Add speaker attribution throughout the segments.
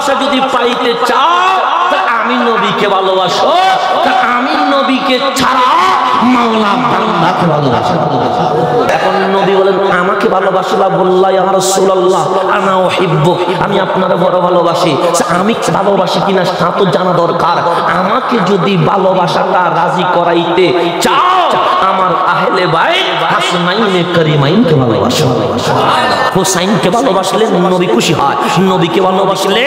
Speaker 1: ভালোবাসা যদি পাইতে চাও তা আমি নবীকে ভালোবাসো, তা আমি নবীকে ছাড়া মাওলা বান্দাকে ভালোবাসো। এখন নবী বলেন আমাকে ভালোবাসলা, বললা ইয়া রাসূলুল্লাহ আনা উহিব্বুক, আমি আপনারে বড় ভালোবাসি। আমি ভালোবাসি কিনা তা তো জানা দরকার। আমাকে যদি ভালোবাসাটা রাজি করাইতে চাও আমার আহলে বাইত হাসনাইনে করিমাইনকে ভালোবাসো। হুসাইনকে ভালোবাসলে নবী খুশি হয়, নবীকে ভালোবাসলে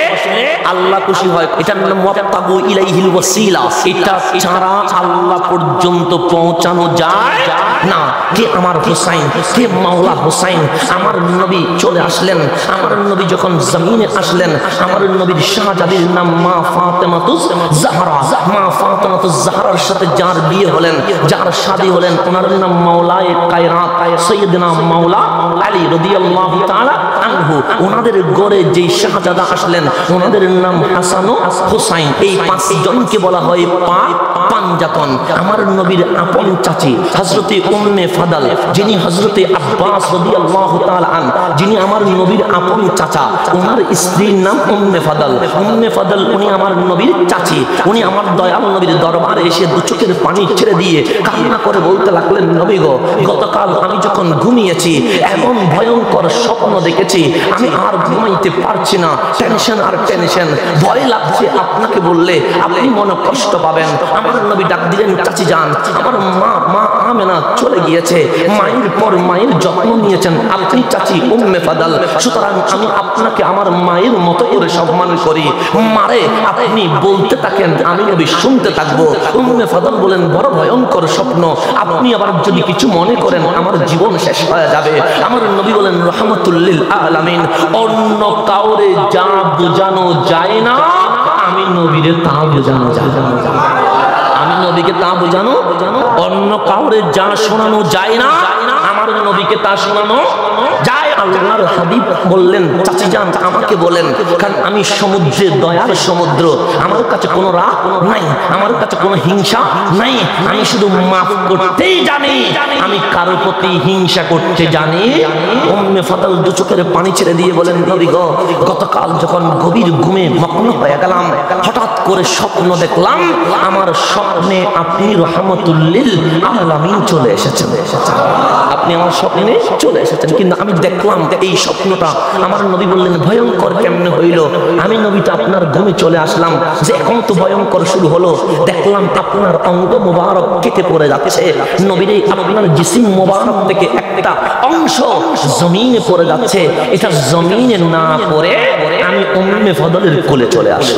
Speaker 1: আল্লাহ খুশি হয়। এটার নাম ওয়াবতাগু ইলাইহিল ওয়াসিলা। এটা ছাড়া আল্লাহ পর্যন্ত পৌঁছানো যায় না। কে আমার হুসাইন, কে মাওলা হুসাইন। আমার নবী চলে আসলেন, আমার নবী যখন জমিনে আসলেন, আমার নবীর শাহজাদির নাম মা ফাতেমাতুজ জাহরা। মা ফাতেমাতুজ জাহরার সাথে যার বিয়ে হলেন, যার শাদী হলেন, ওনার নাম মাওলায়ে কায়নাত সাইয়্যিদনা মাওলা আলী রাদিয়াল্লাহু তাআলা আনহু। ওনাদের ঘরে যে শাহজাদা আসলেন ওনাদের নাম হাসান ও হুসাইন। এই পাঁচজনকে বলা হয় পাঞ্জাতন। আমার নবীর আপন চাচি হযরতে উম্মে ফাদাল, যিনি হযরতে আব্বাস রাদিয়াল্লাহু তাআলা আন, যিনি আমার নবীর আপন চাচা, ওনার স্ত্রীর নাম উম্মে ফাদাল। উম্মে ফাদাল উনি আমার নবীর চাচি। উনি আমার দয়াল নবীর দরবারে এসে দু চোখের পানি ছেড়ে দিয়ে কান্না করে বলতে লাগলেন, নবী গো, গতকাল আমি যখন ঘুমিয়েছি এমন ভয়ঙ্কর স্বপ্ন দেখেছি, আমি আর ঘুমাইতে পারছি না। টেনশন আর টেনশন, ভয় লাগছে। আপনাকে বললে আপনি মনে কষ্ট পাবেন। আমার নবী ডাক দিলেন, চাচি যান, আমার মা আমেনা চলে গিয়েছে, মায়ের পর মায়ের যত্ন নিয়েছেন আপনি চাচি উম্মে ফাদাল, সুতরাং আমি আপনাকে আমার মায়ের মতো করে সম্মান করি। মারে আপনি বলতে থাকেন, আমি নবী শুনতে থাকবো। উম্মে ফাদাল বলেন, বড় ভয়ঙ্কর স্বপ্ন, আপনি আবার যদি কিছু মনে করেন আমার জীবন শেষ হয়ে যাবে। আমার নবী বলেন, রহমাতুল লিল আলামিন, অন্য কাউরে যা বোঝানো যায় না আমি নবীরে তা বোঝানো যায়। আমি নবীকে তা বোঝানো, অন্য কাউরে যা শোনানো যায় না আমার নবীকে তা শোনানো যায়। আল্লাহর হাবিব বললেন, চাচি যান আমাকে বলেন, কারণ আমি সমুদ্রের দয়ার সমুদ্র, আমার কাছে কোনো রাগ নাই, আমার কাছে কোনো হিংসা নাই, আমি শুধু মাফ করতেই জানি, আমি কারোর প্রতি হিংসা করতে জানি। উম্মে ফাদাল দু চোখের পানি ছেড়ে দিয়ে বলেন, নবী গো, গতকাল যখন গভীর ঘুমে মগ্ন হয়ে গেলাম, হঠাৎ করে স্বপ্ন দেখলাম, আমার স্বপ্নে আপনি রহমাতুল লিল আলামিন চলে এসেছেন। আপনি আমার স্বপ্নে চলে এসেছেন, কিন্তু আমি দেখলাম এই স্বপ্নটা। আমার নবী বললেন, ভয়ঙ্কর কেমনে হইল? আমি নবীটা আপনার ঘুমে চলে আসলাম, যে এখন তো ভয়ঙ্কর শুরু হলো। দেখলাম আপনার অঙ্গ মোবারক কেটে পড়ে যাচ্ছে, নবীর আপনার জিসিম মোবারক থেকে একটা অংশ জমিনে পড়ে যাচ্ছে। এটা জমিনে না পড়ে আমি উম্মে ফাদলের কোলে চলে আসি।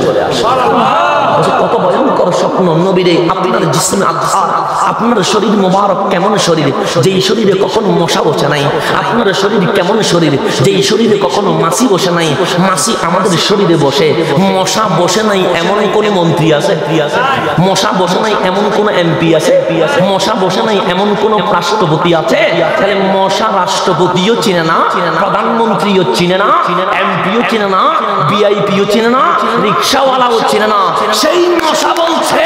Speaker 1: কত ভয়ঙ্কর স্বপ্ন! নবীরে আপনার জিসমে আধার, আপনার শরীর মোবারক কেমন শরীর, যেই শরীরে কখনো মশা বসে নাই। আপনার শরীর কেমন শরীর, যেই শরীরে কখনো মাছি বসে নাই। মাছি আমাদের শরীরে বসে, মশা বসে নাই এমন কোন মন্ত্রী আছে? মশা বসে নাই এমন কোন এমপি আছে? মশা বসে নাই এমন কোন রাষ্ট্রপতি আছে? তাহলে মশা রাষ্ট্রপতিও চিনে না, প্রধানমন্ত্রীও চিনে না, এমপিও চিনে না, ভিআইপিও চিনে না, রিক্সাওয়ালাও চিনে না। সেই মশা বলছে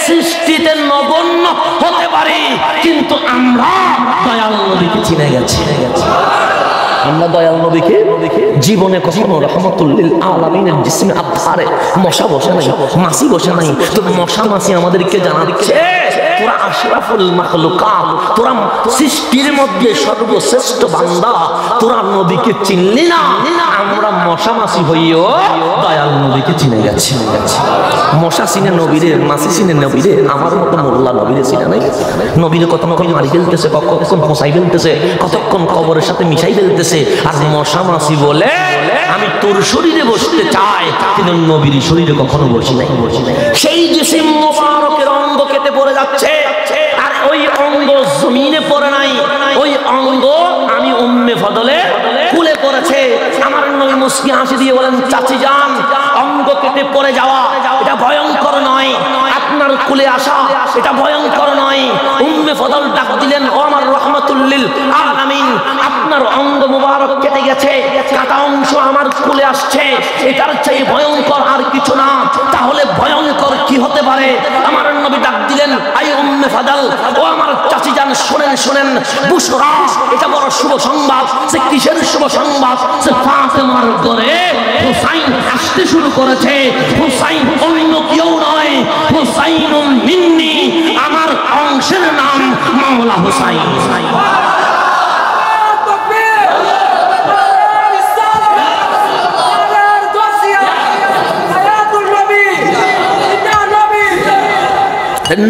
Speaker 1: সৃষ্টিতে নগণ্য হতে পারে, কিন্তু আমরা দয়াল নবীকে চিনে গেছি। আমরা দয়াল নবীকে জীবনে কখনো রহমাতুল লিল আলামিনের জিসমে আধারে মশা বসে নাই, মাছি বসে নাই। তো মশা মাছি আমাদেরকে জানাচ্ছে, তোরা আশরাফুল মাখলুকাত, তোরা সৃষ্টির মধ্যে সর্বশ্রেষ্ঠ বান্দা, তোরা নবীকে চিনলি না। আমরা মশা মাছি হইও দয়াল নবীকে চিনে গেছি। মশা চিনে নবীরে, মাছি চিনে নবীরে, আমার মতো মোল্লা নবীরে চিনে নাই। নবীরে কতক্ষণ মারি ফেলতেছে, কতক্ষণ ফসাই ফেলতেছে, কতক্ষণ কবরের সাথে মিশাই ফেলতেছে। আর মশা মাছি বলে আমি তোর শরীরে বসতে চাই, কিন্তু নবীর শরীরে কখনো বসি নাই। সেই জিসিম মোবারকের অঙ্গ কেটে পড়ে যাচ্ছে, আর ওই অঙ্গ জমিনে পড়ে নাই, ওই অঙ্গ আমি উম্মে ফাদলে কুলে পড়েছে। আমার নবী মুস্কি হাসি দিয়ে বলেন, চাচি যান, অঙ্গ কেটে পড়ে যাওয়া এটা ভয়ঙ্কর নয়, আপনার কুলে আসা এটা ভয়ঙ্কর নয়। উম্মে ফাদল ডাক দিলেন, ও আমার রহমাতুল লিল আলামিন, আপনার অঙ্গ মুবারক কেটে গেছে, কাটা অংশ আমার কুলে আসছে, এটার চেয়ে ভয়ঙ্কর আর কিছু না। তাহলে ভয়ঙ্কর কি হতে পারে? আমার নবী ডাক দিলেন, আই উম্মে ফাদল, ও আমার চাচি যান, বলেন শুনেন শুনেন, বুশরা, এটা বড় শুভ সংবাদ। সে কিসের শুভ সংবাদ? সে ফাতেমার ঘরে হুসাইন আসতে শুরু করেছে। হুসাইন অন্য কেউ নয়, হুসাইনুম মিন্নি, আমার অংশের নাম মাওলা হুসাইন।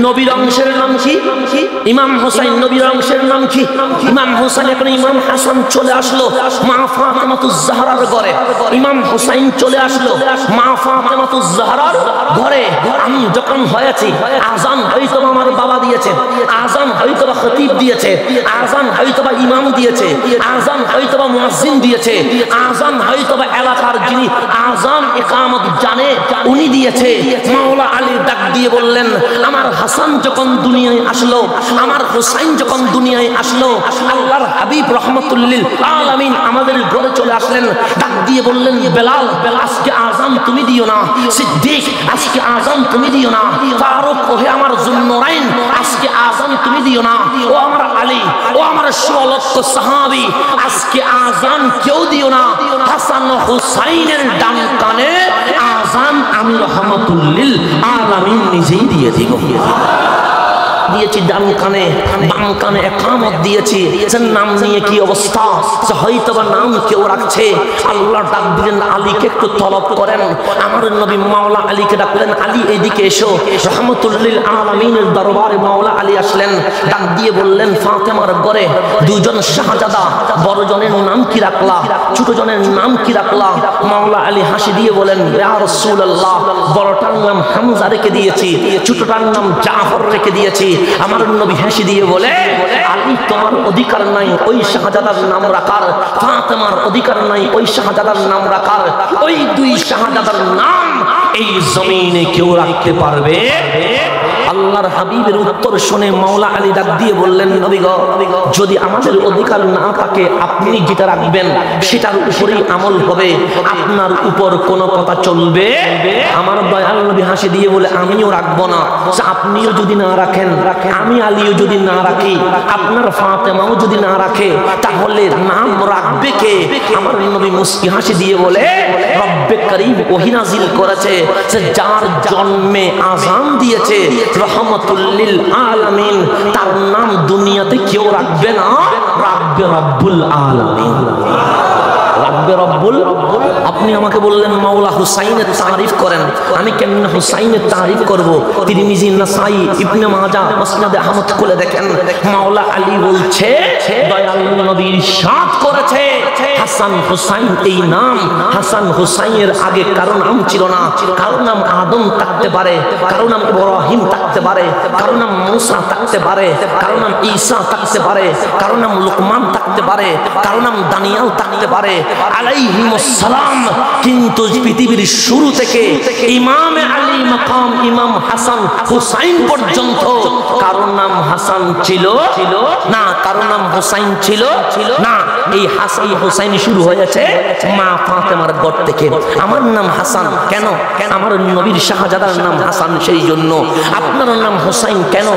Speaker 1: নবীর অংশের নাম কি? ইমাম হোসেন। নবীর অংশের নাম কি? ইমাম হোসেন। এখন ইমাম হাসান চলে আসলো মা ফাতেমাতুজ জাহরার ঘরে। ইমাম হোসেন চলে আসলো মা ফাতেমাতুজ জাহরার ঘরে। আমি যখন হয়েছি, আজান হয়তো আমার বাবা দিয়েছে, আজান হয়তো বা খতিব দিয়েছে, আজান হয়তো বা ইমাম দিয়েছে, আজান হয়তো বা মুয়াজ্জিন দিয়েছে, আজান হয়তো বা এলাকার যিনি আজান ইকামত জানে উনি দিয়েছে। মাওলা আলী ডাক দিয়ে বললেন, আমার হাসান যখন দুনিয়ায় আসলো, আমার হুসাইন যখন দুনিয়ায় আসলো, আল্লাহর হাবিব রহমাতুল্লিল আলামিন আমাদের ঘরে চলে আসলেন। ডাক দিয়ে বললেন, বেলাল, আজকে আজান তুমি দিও না। সিদ্দিক, আজকে আজান তুমি দিও না। ফারুক, ওহে আমার যুন্নুরাইন, আজকে আজান তুমি দিও না। ও আমার আলী, ও আমার 16 লক্ষ সাহাবী, আজকে আজান কেউ দিও না। হাসান ও হুসাইনের ডান কানে আজান আমি রহমাতুল্লিল আলামিন নিজেই দিয়ে দিব। দিয়েছি ডান কানে, বাম কানে একামত দিয়েছি। নাম নিয়ে কি অবস্থা? হয়তো বা নাম কেউ রাখছে। আল্লাহ ডাক দিলেন, আলীকে একটু তলব করেন। আমার নবী মাওলা আলীকে ডাকলেন, আলী এদিকে এসো। রহমাতুল্লিল আলামিনের দরবারে মাওলা আলী আসলেন। ডাক দিয়ে বললেন, ফাতেমার ঘরে দুজন শাহজাদা, বড় জনের নাম কি রাখলা, ছোট জনের নাম কি রাখলা? মাওলা আলী হাসি দিয়ে বলেন, ইয়া রাসূলুল্লাহ, বড়টার নাম হামজা রেখে দিয়েছি, ছোটটার নাম জাফর রেখে দিয়েছি। আমার নবী হাসি দিয়ে বলে, আলী তোমার অধিকার নাই ওই শাহজাদার নাম রাখার, ফাতেমার অধিকার নাই ওই শাহজাদার নাম রাখার। ওই দুই শাহজাদার নাম এই জমিনে কেউ রাখতে পারবে? আল্লাহর হাবিবের উত্তর শুনে মাওলা আলী ডাক দিয়ে বললেন, নবী গো, যদি আমাদের অধিকার না থাকে আপনি যেটা রাখবেন সেটার উপরেই আমল হবে, আপনার উপর কোনো কথা চলবে? আমার দয়াল নবী হাসি দিয়ে বলে, আমিও রাখবো না। আপনিও যদি না রাখেন, আমি আলীও যদি না রাখি, আপনার ফাতেমাও যদি না রাখে, তাহলে নাম রাখবে কে? আমার নবী মুস্কি হাসি দিয়ে বলে, রব্বে করিম ওহী নাযিল করেছে, যার জন্মে আযান দিয়েছে রহমাতুল্লিল আলামিন, তার নাম দুনিয়াতে কেউ রাখবে না, রাখবে রব্বুল আলামিন, রাখবে রব্বুল। আপনি আমাকে বললেন মাওলা হুসাইনের তারিফ করেন, আমি কেমন হুসাইনের তারিফ করব? তিরমিজি, নাসাই, ইবনে মাজাহ, মুসনাদে আহমদ খুলে দেখেন, মাওলা আলী বলছে, দয়াল নবী ইরশাদ করেছে, হাসান হুসাইন এই নাম, হাসান হুসাইনের আগে কারো নাম ছিল না। কারো নাম আদম থাকতে পারে, কারো নাম ইব্রাহিম থাকতে পারে, কারো নাম মুসা থাকতে পারে, কারো নাম ঈসা থাকতে পারে, কারো নাম লুকমান থাকতে পারে, কারো নাম দানিয়াল থাকতে পারে আলাইহিমুস সালাম। কিন্তু পৃথিবীর শুরু থেকে ইমাম আলী মাকাম ইমাম হাসান হুসাইন পর্যন্ত কারো নাম হাসান ছিল না, কারো নাম হুসাইন ছিল না। এই হাসান হুসাইন শুরু হয়েছে মা ফাতেমার ঘর থেকে। আমার নাম হাসান কেন? আমার নবীর শাহজাদার নাম হাসান সেই জন্য। আপনার নাম হুসাইন কেন?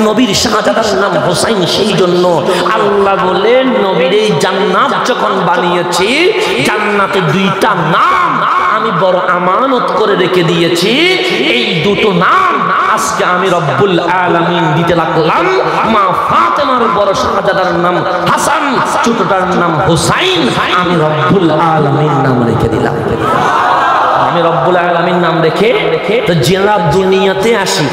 Speaker 1: নবীর শাহজাদার নাম হুসাইন সেই জন্য। আল্লাহ বলেন, নবীর এই জান্নাত যখন বানিয়েছি, জান্নাতে দুইটা নাম আমি বড় আমানত করে রেখে দিয়েছি। এই দুটো নাম আজকে আমি রব্বুল আলামিন দিতে লাগলাম। মা ফাতেমার বড় শাহজাদার নাম হাসান, ছোটটার নাম হুসাইন, আমি রব্বুল আলামিন নাম রেখে দিলাম। আমি রব্বুল আলামিন নাম রেখে তো যারা দুনিয়াতে আসি,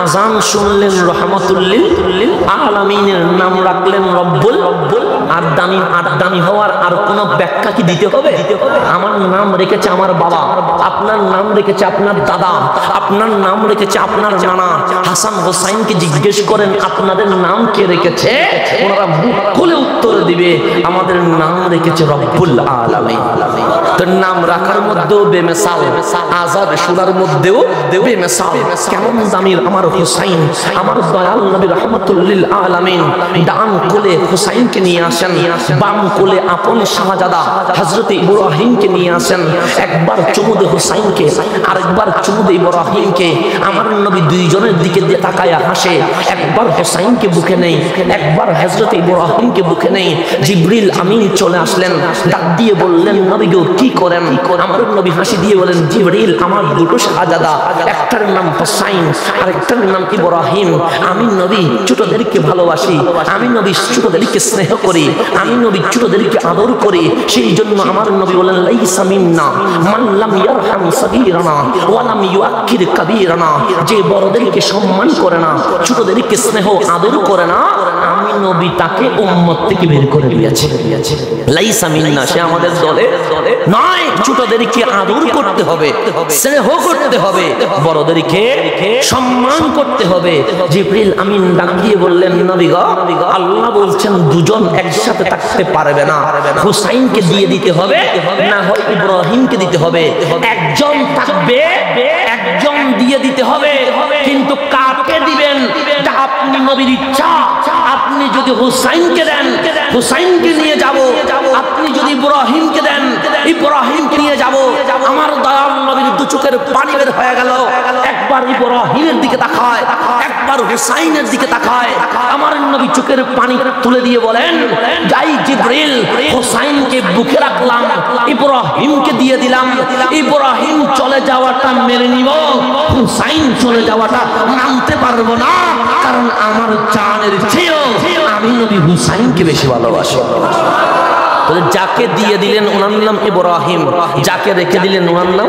Speaker 1: আজান শুনলেন রহমাতুল্লিল আলামিনের নাম রাখলেন রব্বুল। আর দামি হওয়ার আর কোনো ব্যাখ্যা কি দিতে হবে? আমার নাম রেখেছে আমার বাবা, আপনার নাম রেখেছে আপনার দাদা, আপনার নাম রেখেছে আপনার নানা। হাসান হোসাইনকে জিজ্ঞেস করেন আপনাদের নাম কে রেখেছে? ওনারা মুখ খুলে উত্তর দিবে, আমাদের নাম রেখেছে রব্বুল আলামিন। তোর নাম রাখার মধ্যেও বেমিসাল, আযান শোনার মধ্যেও বেমিসাল। কেমন দামির আমার হুসাইন, আমার দয়াল নবী রাহমাতুল লিল আলামিন। ডান কোলে হুসাইনকে নিয়ে আসেন, বাম কোলে আপন শাহজাদা হযরত ইব্রাহিমকে নিয়ে আসেন। একবার চুমু দে হুসাইনকে, আরেকবার চুমু দে ইব্রাহিমকে। আমার নবী দুইজনের দিকে দিয়ে তাকায়া হাসে, একবার হুসাইনকে বুকে নেই, একবার হযরত ইব্রাহিমকে বুকে নেই। জিবরিল আমিন চলে আসলেন, ডাক দিয়ে বললেন নবী গো কি করেন? আমার নবী হাসি দিয়ে বলেন জিবরিল আমার দুটো শাহজাদা, একটার নাম হুসাইন আরেকটার নাম ইব্রাহিম। আমি নবী ছোটদেরকে ভালোবাসি, আমি নবী ছোটদেরকে স্নেহ করি, আমি নবী ছোটদেরকে আদর করি। সেই জন্য আমার নবী বলেন লাইসা মিন্না মান লাম ইয়ারহাম সাগীরানা ওয়া লাম ইউআক্কির কাবীরানা। যে বড়দেরকে সম্মান করে না, ছোটদেরকে স্নেহ আদর করে না, আমি নবী তাকে উম্মত থেকে বের করে দিয়েছে। লাইসা মিন্না, সে আমাদের দলে নয়। ছোটদেরকে আদর করতে হবে, স্নেহ করতে হবে, বড়দেরকে সম্মান করতে হবে। জিবরিল আমিন ডাক দিয়ে বললেন নবী গো, আল্লাহ বলছেন দুজন একসাথে থাকতে পারবে না, হুসাইনকে দিয়ে দিতে হবে, না হয় ইব্রাহিমকে দিতে হবে। একজন থাকবে, একজন দিয়ে দিতে হবে, কিন্তু কাকে দিবেন এটা আপনি নবীর ইচ্ছা। আপনি যদি হুসাইনকে দেন, হুসাইনকে নিয়ে যাব। আপনি যদি ইব্রাহিমকে দেন, ইব্রাহিমকে নিয়ে যাব। আমার দয়াল নবীর দু চোখের পানি বের হয়ে গেল। একবার ইব্রাহিমের দিকে তাকায়, একবার হুসাইনের দিকে তাকায়। আমার নবী চোখের পানি তুলে দিয়ে বলেন যাই জিবরিল, হুসাইনকে বুকে রাখলাম, ইব্রাহিমকে দিয়ে দিলাম। ইব্রাহিম চলে যাওয়াটা মেনে নিব, হুসাইন চলে যাওয়াটা মানতে পারবো না। কারণ আমার জানের চেয়েও আমি নবী হুসাইনকে বেশি ভালোবাসি। যাকে দিয়ে দিলেন ওনার নাম ইব্রাহিম, যাকে রেখে দিলেন ওনার নাম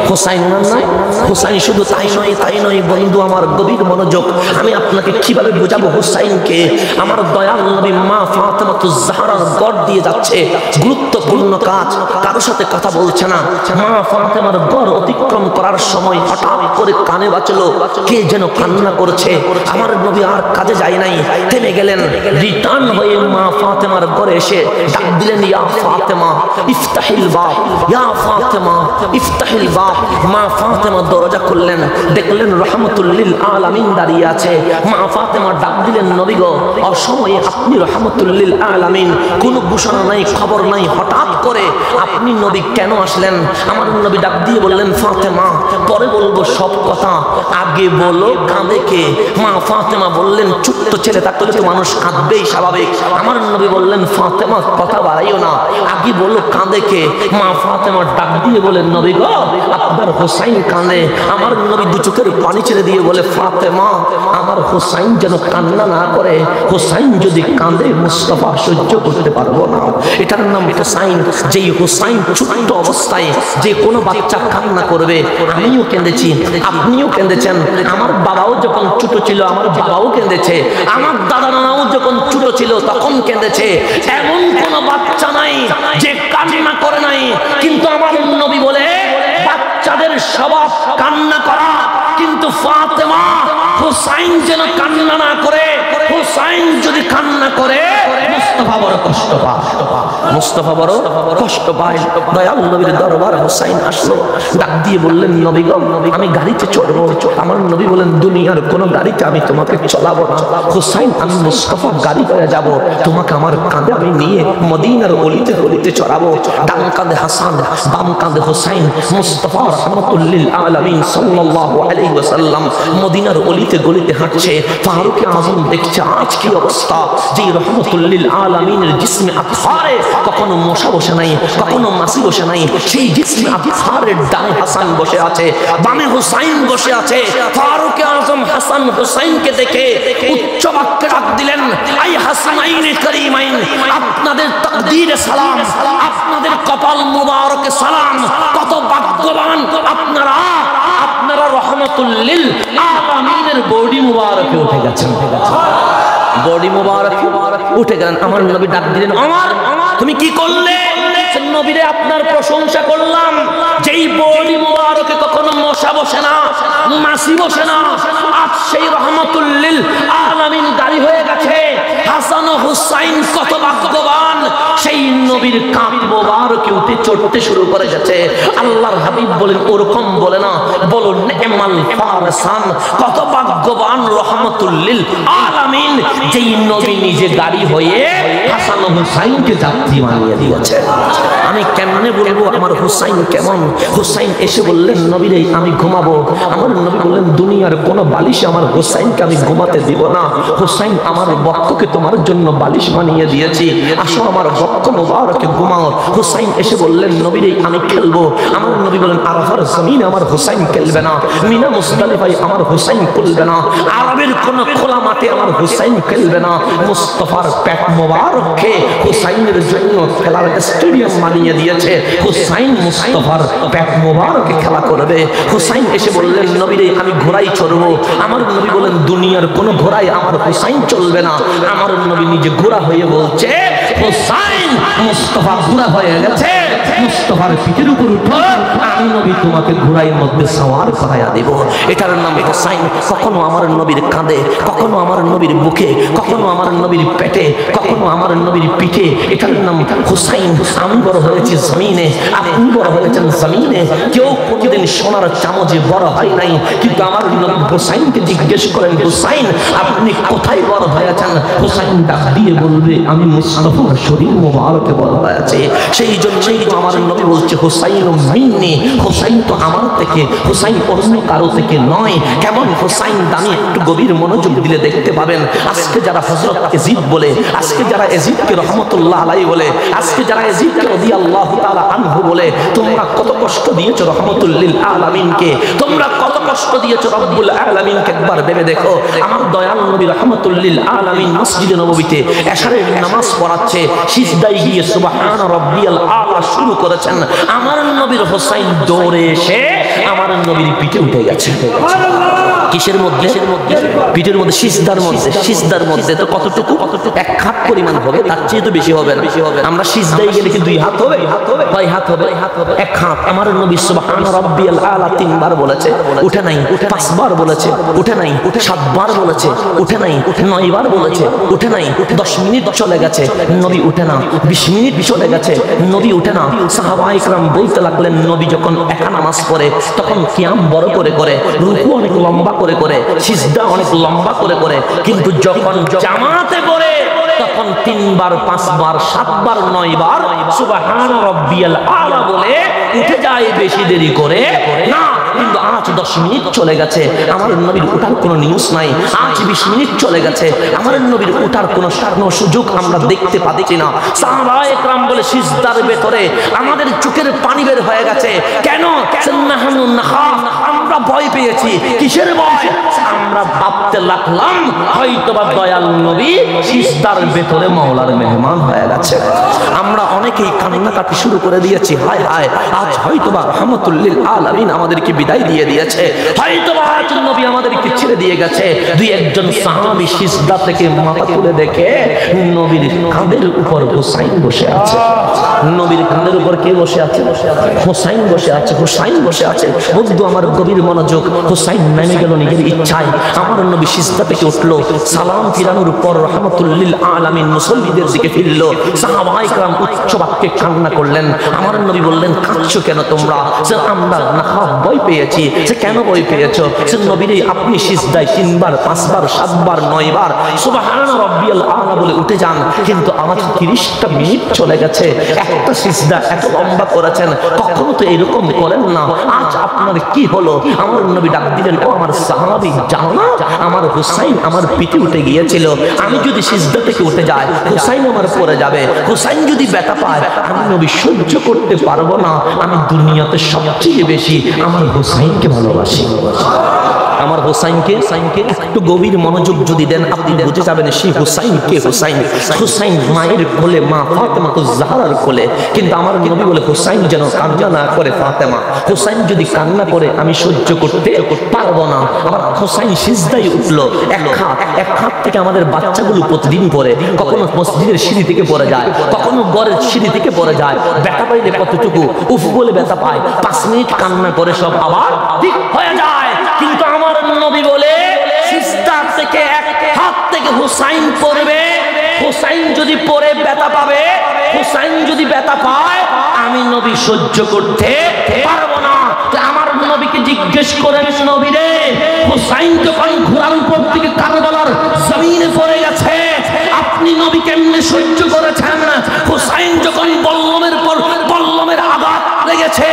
Speaker 1: হুসাইন। ওনার নাম হুসাইন। শুধু তাই নয়, তাই নয় বন্ধু আমার, গভীর মনোযোগ। আমি আপনাকে কিভাবে বোঝাবো হুসাইনকে। আমার দয়াল নবী মা ফাতেমাতুজ জাহরার গড় দিয়ে যাচ্ছে, গুরুত্বপূর্ণ কাজ, কারোর সাথে কথা বলছে না। মা ফাতেমার গড় অতিক্রম করার সময় হঠাৎ করে কানে বাজলো কে যেন কান্না করছে। আমার নবী আর কাজে যায় নাই, থেমে গেলেন। রিটার্ন হয়ে মা ফাতেমার ঘরে এসে ডাক দিলেন ইয়া ফাতেমা ইফতাহিল বাব, ইয়া ফাতেমা ইফতাহিল বাব। মা ফাতেমা দরজা খুললেন, দেখলেন রাহমাতুল লিল আলামিন দাঁড়িয়ে আছে। মা ফাতেমা ডাক দিলেন নবী গো, অসময়ে আপনি রাহমাতুল লিল আলামিন, কোনো ঘোষণা নাই, খবর নাই, হঠাৎ করে আপনি নবী কেন আসলেন? আমার নবী ডাক দিয়ে বললেন ফাতেমা পরে বলবো সব কথা, আগে বলো কাঁদে কে? মা ফাতেমা বললেন ছোট্ট ছেলে থাকলে তো মানুষ কাঁদবেই স্বাভাবিক। আমার নবী বললেন ফাতেমা কথা বাড়াইও না, আগে বলো কাঁদে কে? মা ফাতেমা ডাক দিয়ে বলেন নবী গো আপনার হুসাইন কাঁদে। আমার নবী দু চোখের পানি ছেড়ে দিয়ে বলে ফাতেমা আমার হুসাইন যেন কান্না না করে, হুসাইন যদি কাঁদে মুস্তাফা সহ্য করতে পারবো না। এটার নাম হুসাইন। যেই হুসাইন ছোট্ট অবস্থায় যে কোনো বাচ্চা কান্না করবে, আমিও কেঁদেছি, আপনিও কেঁদেছেন। আমার বাবাও যখন ছোট ছিল আমার বাবাও কেঁদেছে, আমার দাদা নানাও যখন ছোট ছিল তখন কেঁদেছে। এমন কোন বাচ্চা নাই যে কান্না করে নাই। কিন্তু আমার নবী বলে বাচ্চাদের স্বভাব কান্না করা, কিন্তু ফাতেমা হুসাইন যেন কান্না না করে। হুসাইন যদি কান্না করে মুস্তাফা বড় কষ্ট পায়, মুস্তাফা বড় কষ্ট পায়। দয়াল নবীর দরবার হুসাইন আসলো, ডাক দিয়ে বললেন নবী গো আমি গাড়িতে চড়বো। আমার নবী বলেন দুনিয়ার কোন গাড়িতে আমি তোমাকে চলাবো না। হুসাইন আমি মুস্তাফা গাড়ি হয়ে যাব, তোমাকে আমার কাঁধে আমি নিয়ে মদিনার গলিতে গলিতে চড়াবো। ডান কাঁধে হাসান, বাম কাঁধে হুসাইন। মুস্তাফা রাহমাতুল লিল আলামিন সাল্লাল্লাহু আলাইহি ওয়াসাল্লাম মদিনার গলিতে গলিতে হাঁটছে। ফারুক আযম দেখছে আজ কি অবস্থা। যে রাহমাতুল লিল আলামিনের জিসমে আতহারে কখনো মশা বসে নাই, কখনো মাছি বসে নাই, সেই জিসমে আতহারের ডানে হাসান বসে আছে, বামে হুসাইন বসে আছে। ফারুক আযম হাসান হুসাইনকে দেখে উচ্চ বাক্যে ডাক দিলেন আই হাসানাইনে কারীমাইন, আপনাদের তাকদীরে সালাম, আপনাদের কপাল মুবারকে সালাম। কত ভাগ্যবান আপনারা, আপনারা রাহমাতুল লিল আলামিনের বডি মুবারকে উঠে গেছেন, বডি মুবারক উঠে গেলেন। আমার নবী ডাক দিলেন আমার তুমি কি করলে? নবীরে আপনার প্রশংসা করলাম, যেই বডি মুবারকে কখনো মশা বসে না, মাছি বসে না, আজ সেই রাহমাতুল লিল আলামিন গাড়ি হয়ে গেছে। হাসান ও হুসাইন কত ভাগ্যবান, সেই সেই নবীর কাঁধ মোবারকে উঠে চড়তে শুরু করে গেছে। আল্লাহর হাবিব বলেন ওরকম বলে না, বলো নেমাল ফারসান, কত ভাগ্যবান রহমাতুল লিল আলামিন যেই নবী নিজে গাড়ি হয়ে হাসান ও হুসাইনকে যাত্রী বানিয়ে দিয়েছে। আমি কেমনে বলবো আমার হুসাইন কেমন? হুসাইন এসে বললেন নবী রে আমি ঘুমাবো। আমার নবী বললেন দুনিয়ার কোনো বালিশে আমার হুসাইনকে আমি ঘুমাতে দিব না। হুসাইন আমার বক্ষকে তোমার জন্য বালিশ বানিয়ে দিয়েছি, আসো আমার বক্ষ মোবারকে ঘুমাও। হুসাইন এসে বললেন নবী রে আমি খেলবো। আমার নবী বলেন আরাফার জমিনে আমার হুসাইন খেলবে না, মিনা মুজদালিফায় আমার হুসাইন খেলবে না, আরবের কোন খোলা মাঠে আমার হুসাইন খেলবে না। মুস্তাফার পেট মোবারককে হুসাইনের জন্য খেলার স্টেডিয়াম বানিয়ে দিয়েছে। হুসাইন মুস্তাফার পেট মোবারকে খেলা করবে। হুসাইন এসে বললেন নবী রে আমি ঘোড়াই চড়বো। আমার নবী বলেন দুনিয়ার কোন ঘোড়াই আমার হুসাইন চলবে না। আমার নবী নিজে ঘোড়া হয়ে বলছে হুসাইন মুস্তাফা ঘোড়া হয়ে গেছে, মুস্তাফার পিঠের উপর উঠো, আমি নবী তোমাকে ঘোড়ার মধ্যে সওয়ার করাইয়া দেব। এটার নাম হুসাইন। কখনো আমার নবীর কাঁধে, কখনো আমার নবীর বুকে, কখনো আমার নবীর পেটে, কখনো আমার নবীর পিঠে, এটার নাম হুসাইন। আমি বড় হয়েছি জমিনে, আপনি বড় হয়েছেন জমিনে। কেউ কোনদিন সোনার চামচে বড় হয় নাই, কিন্তু আমার নবী হুসাইনকে জিজ্ঞেস করেন হুসাইন আপনি কোথায় বড় হয়েছেন? হুসাইন ডাক দিয়ে বলবে আমি মুস্তাফার শরীর মোবারকে বড় হয়েছে। সেই জন্যই তো আমার নবী বলছে হুসাইন মিন্নি, হুসাইন তো আমার থেকে, হুসাইন অন্য কারো থেকে নয়। কেমন হুসাইন দামি একটু গভীর মনোযোগ দিলে দেখতে পাবেন। আজকে যারা হযরত ইয়াজিদ বলে, আজকে যারা ইয়াজিদকে রহমাতুল্লাহ আলাইহি বলে, আজকে যারা ইয়াজিদকে রাদিয়াল্লাহু তাআলা আনহু বলে, তোমরা কত কষ্ট দিয়েছো রহমাতুল লিল আলামিনকে, তোমরা কত কষ্ট দিয়েছো রব্বুল আলামিনকে। একবার ভেবে দেখো আমার দয়াল নবী রহমাতুল লিল আলামিন মসজিদে নববীতে এশারের নামাজ পড়াচ্ছে, সিজদায় গিয়ে সুবহান রাব্বিয়াল আলা শুরু করেছেন। আমার নবীর হুসাইন দৌড়ে এসে আমার নবীর পিঠে উঠে গেছে। কিসের মধ্যে? পিঠের মধ্যে, সিজদার মধ্যে। সিজদার মধ্যে তো কতটুকু? এক হাত পরিমাণ হবে, তার চেয়ে তো বেশি হবে না। আমরা সিজদায় গেলে কি দুই হাত হবে? কয় হাত হবে? এক হাত। আমার নবী সুবহান রাব্বিয়াল আলা 3 বার বলেছে, উঠে নাই। 5 বার বলেছে, উঠে নাই। 7 বার বলেছে, উঠে নাই। 9 বার বলেছে, উঠে নাই। 10 মিনিট চলে গেছে, নবী উঠে না। 20 মিনিট চলে গেছে, নবী উঠে না। সাহাবায়ে কেরাম বলতে লাগলেন নবী যখন একা নামাজ পড়ে তখন কিয়াম বড় করে করে, রুকু অনেক লম্বা করে করে, সিজদা অনেক লম্বা করে করে, কিন্তু যখন জামাতে পড়ে তখন 3 বার 5 বার 7 বার 9 বার সুবহান রাব্বিয়াল আলা বলে উঠে যায় বেশি দেরি করে না। কিন্তু আজ 10 মিনিট চলে গেছে, আমার নবীর উঠার কোনো নিউজ নাই। আজ 20 মিনিট চলে গেছে, আমার নবীর উঠার কোনো সুযোগ আমরা দেখতে পাচ্ছি না। সাহাবায়ে কেরাম বলে সিজদার ভেতরে আমাদের চোখের পানি বের হয়ে গেছে। কেন? নাহানু নাখাফ, আমরা ভয় পেয়েছি। কিসের ভয়? আমরা ভাবতে লাগলাম হয়তোবা দয়াল নবী সিজদার ভেতরে মাওলার মেহমান হয়ে গেছে। আমরা অনেকেই কান্নাকাটি শুরু করে দিয়েছি, হায় হায় আজ হয়তোবা রহমাতুল লিল আলামিন আমাদেরকে বিদায় দিয়ে দিয়েছে, হয়তোবা আজ নবী আমাদেরকে ছেড়ে দিয়ে গেছে। দুই একজন সাহাবী সিজদা থেকে মাথা তুলে দেখে নবীর কাঁধের উপর হুসাইন বসে আছে। নবীর কাঁধের উপর কে বসে আছে? হুসাইন বসে আছে। হুসাইন বসে আছে। বন্ধু আমার গভীর মনোযোগ। হুসাইন নেমে গেল নিজের ইচ্ছায়। আমার নবী সিজদা থেকে উঠলো, সালাম ফিরানোর পর রহমাতুল লিল আলামিন মুসল্লিদের দিকে ফিরল। সাহাবায়ে কেরাম উচ্চ বাক্যে কান্না করলেন। আমার নবী বললেন কাঁদছো কেন তোমরা? যে আমরা নাখাফ ভয় পেয়েছি। যে কেন ভয় পেয়েছো? যে নবীরে আপনি সিজদায় 3 বার 5 বার 7 বার 9 বার সুবহান রাব্বিয়াল আলা বলে উঠে যান, কিন্তু আমার 30টা মিনিট চলে গেছে, একটা সিজদা এত লম্বা করেছেন, কখনো তো এরকম করেন না। আজ আপনার কি হলো? আমার নবী ডাক দিলেন, ও আমার সাহাবী জানো না আমার হুসাইন আমার পিঠে উঠে গিয়েছিল। আমি যদি সিজদা থেকে উঠে যাই হুসাইন আমার পড়ে যাবে। হুসাইন যদি ব্যথা পায় আমি নবী সহ্য করতে পারবো না। আমি দুনিয়াতে সবচেয়ে বেশি আমার হুসাইনকে ভালোবাসি। আমার হুসাইনকে একটু গভীর মনোযোগ যদি দেন আপনি বুঝে যাবেন সেই হুসাইন কে। হুসাইন মায়ের কোলে, মা ফাতেমা তো জাহরার কোলে, কিন্তু আমার নবী বলে হুসাইন যেন কান্না না করে। ফাতেমা হুসাইন যদি কান্না করে আমি সহ্য করতে পারবো না। আমার হুসাইন সিজদায় উঠলো, এক হাত থেকে আমাদের বাচ্চাগুলো প্রতিদিন পড়ে, কখনো মসজিদের সিঁড়ি থেকে পড়ে যায়, কখনো ঘরের সিঁড়ি থেকে পড়ে যায়। ব্যথা পাইলে কতটুকু উফ বলে ব্যথা পায়, 5 মিনিট কান্না করে সব আবার ঠিক হয়ে যায়। কিন্তু আমার নবী বলে সিজদা থেকে এক হাত থেকে হুসাইন পড়বে, হুসাইন যদি পড়ে ব্যথা পাবে হুসাইন যদি ব্যথা পায় আমি নবী সহ্য করতে পারবো না। আমার নবীকে জিজ্ঞেস করেন, নবী রে, হুসাইন যখন ঘোড়ার উপর থেকে কারবালার জমিনে পড়ে গেছে আপনি নবী কেমনে সহ্য করেছেন? হুসাইন যখন বল্লমের পর বল্লমের আঘাত লেগেছে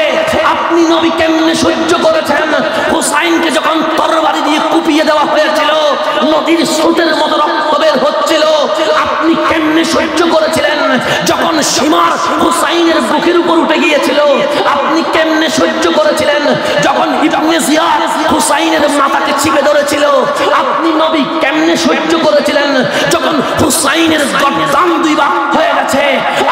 Speaker 1: আপনি নবী কেমনে সহ্য করেছেন? হুসাইনকে যখন তরবারি দিয়ে কুপিয়ে দেওয়া হয়েছিল নদীর স্রোতের মতো রক্ত বের হচ্ছিল আপনি কেমনে সহ্য করেছিলেন? যখন সীমার হুসাইনের বুকের উপর উঠে গিয়েছিল আপনি কেমনে সহ্য করেছিলেন? যখন ইবনে জিয়াদ হুসাইনের মাথাকে চিপে ধরেছিল আপনি নবী কেমনে সহ্য করেছিলেন? যখন হুসাইনের গর্দান দুই ভাগ হয়ে গেছে